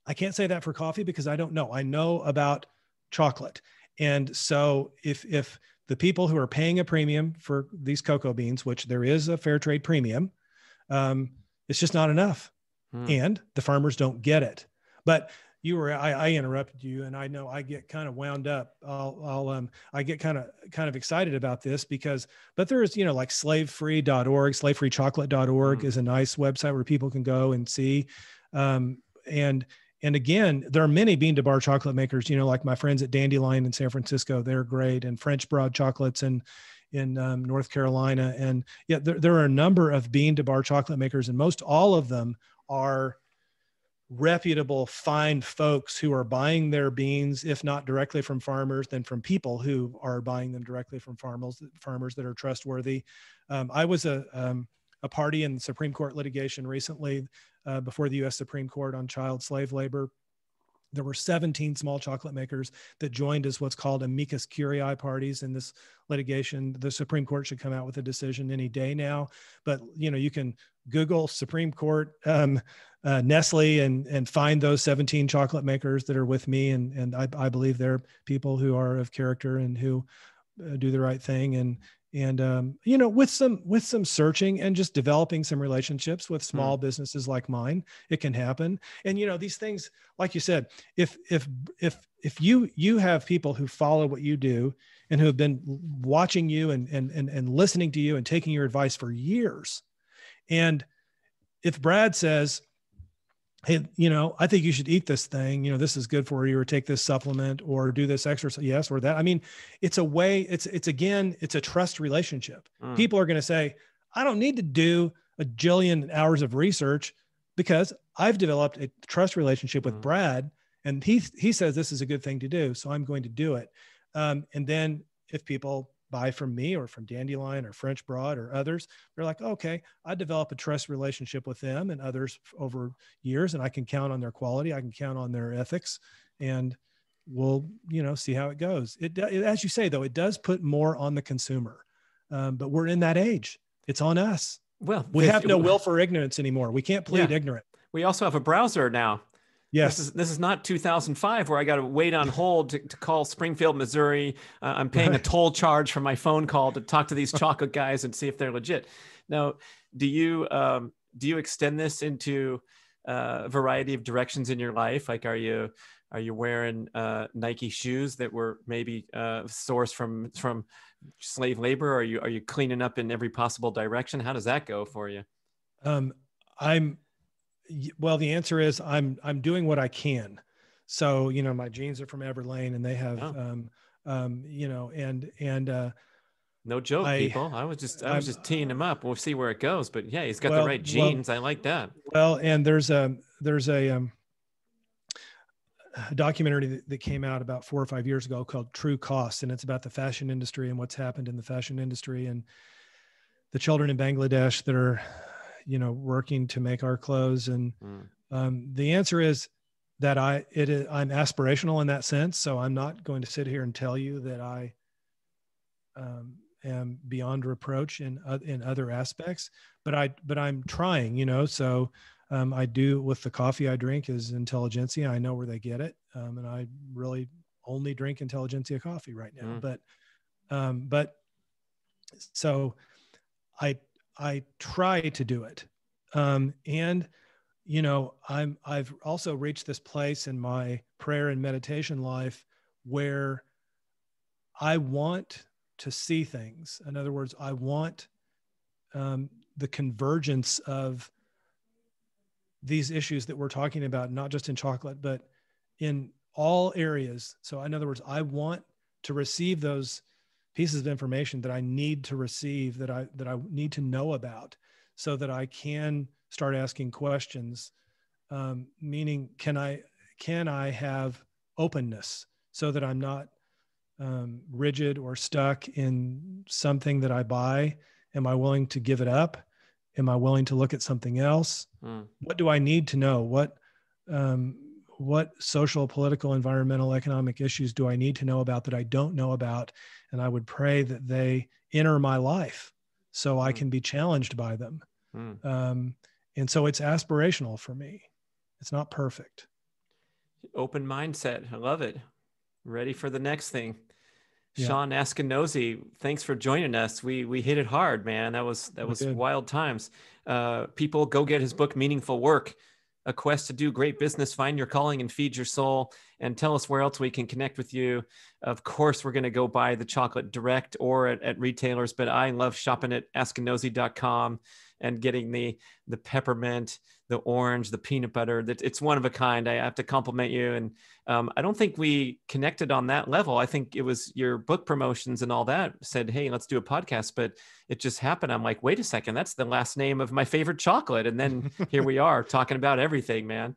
I can't say that for coffee because I don't know. I know about chocolate. And so if the people who are paying a premium for these cocoa beans, which there is a fair trade premium, it's just not enough. And the farmers don't get it. But I interrupted you, and I know I get kind of wound up. I get kind of excited about this but there is, like slavefree.org, slavefreechocolate.org is a nice website where people can go and see. And again, there are many bean to bar chocolate makers, like my friends at Dandelion in San Francisco, they're great, and French Broad Chocolates in North Carolina. And yeah, there are a number of bean to bar chocolate makers, and most all of them are reputable, fine folks who are buying their beans, if not directly from farmers, then from people who are buying them directly from farmers that are trustworthy. I was a party in Supreme Court litigation recently before the U.S. Supreme Court on child slave labor. There were 17 small chocolate makers that joined as what's called amicus curiae parties in this litigation. The Supreme Court should come out with a decision any day now, but you can Google Supreme Court Nestle and find those 17 chocolate makers that are with me, and I believe they're people who are of character and who do the right thing, and with some searching and just developing some relationships with small businesses like mine, it can happen. And these things, like you said, if you have people who follow what you do and who have been watching you and listening to you and taking your advice for years, and if Brad says, hey, I think you should eat this thing, this is good for you, or take this supplement, or do this exercise, yes, or that. I mean, it's a way, it's a trust relationship. People are going to say, I don't need to do a jillion hours of research because I've developed a trust relationship with Brad, and he says this is a good thing to do, so I'm going to do it. And then if people buy from me or from Dandelion or French Broad or others, they're like, okay, I develop a trust relationship with them and others over years, and I can count on their quality. I can count on their ethics, and we'll, see how it goes. It, as you say, though, it does put more on the consumer, but we're in that age. It's on us. Well, we have no will for ignorance anymore. We can't plead ignorant. We also have a browser now. Yes. This is not 2005 where I got to wait on hold to call Springfield, Missouri. I'm paying a toll charge for my phone call to talk to these chocolate guys and see if they're legit. Now, do you extend this into a variety of directions in your life? Like, are you wearing Nike shoes that were maybe sourced from slave labor? Are you cleaning up in every possible direction? How does that go for you? Well, the answer is I'm doing what I can. So, my jeans are from Everlane, and they have, no joke, people. I was just teeing him up. We'll see where it goes, but yeah, he's got the right jeans. I like that. Well, and there's a documentary that came out about 4 or 5 years ago called True Cost, and it's about the fashion industry and what's happened in the fashion industry. And the children in Bangladesh that are, working to make our clothes. And the answer is that I'm aspirational in that sense. So I'm not going to sit here and tell you that I am beyond reproach in other aspects, but I'm trying, so I do with the coffee I drink is Intelligentsia. I know where they get it. And I really only drink Intelligentsia coffee right now, but so I try to do it. And I've also reached this place in my prayer and meditation life where I want to see things. In other words, I want the convergence of these issues that we're talking about, not just in chocolate, but in all areas. So in other words, I want to receive those pieces of information that I need to receive, that I need to know about, so that I can start asking questions. Meaning, can I have openness so that I'm not rigid or stuck in something that I buy? Am I willing to give it up? Am I willing to look at something else? What do I need to know? What social, political, environmental, economic issues do I need to know about that I don't know about? And I would pray that they enter my life so I can be challenged by them. And so it's aspirational for me. It's not perfect. Open mindset. I love it. Ready for the next thing. Yeah. Shawn Askinosie, thanks for joining us. We hit it hard, man. That was wild times. People, go get his book, Meaningful Work, A Quest to Do Great Business, Find Your Calling and Feed Your Soul. And tell us where else we can connect with you. Of course, we're going to go buy the chocolate direct or at retailers, but I love shopping at askinosie.com and getting the peppermint, the orange, the peanut butter. It's one of a kind. I have to compliment you. And I don't think we connected on that level. I think it was your book promotions and all that said, hey, let's do a podcast, but it just happened. I'm like, wait a second, that's the last name of my favorite chocolate. And then here we are talking about everything, man.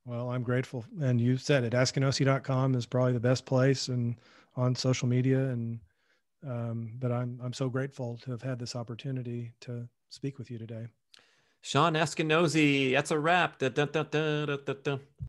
Well, I'm grateful. And you said it, askinosie.com is probably the best place and on social media. And, but I'm so grateful to have had this opportunity to speak with you today. Shawn Askinosie, that's a wrap. Da, da, da, da, da, da.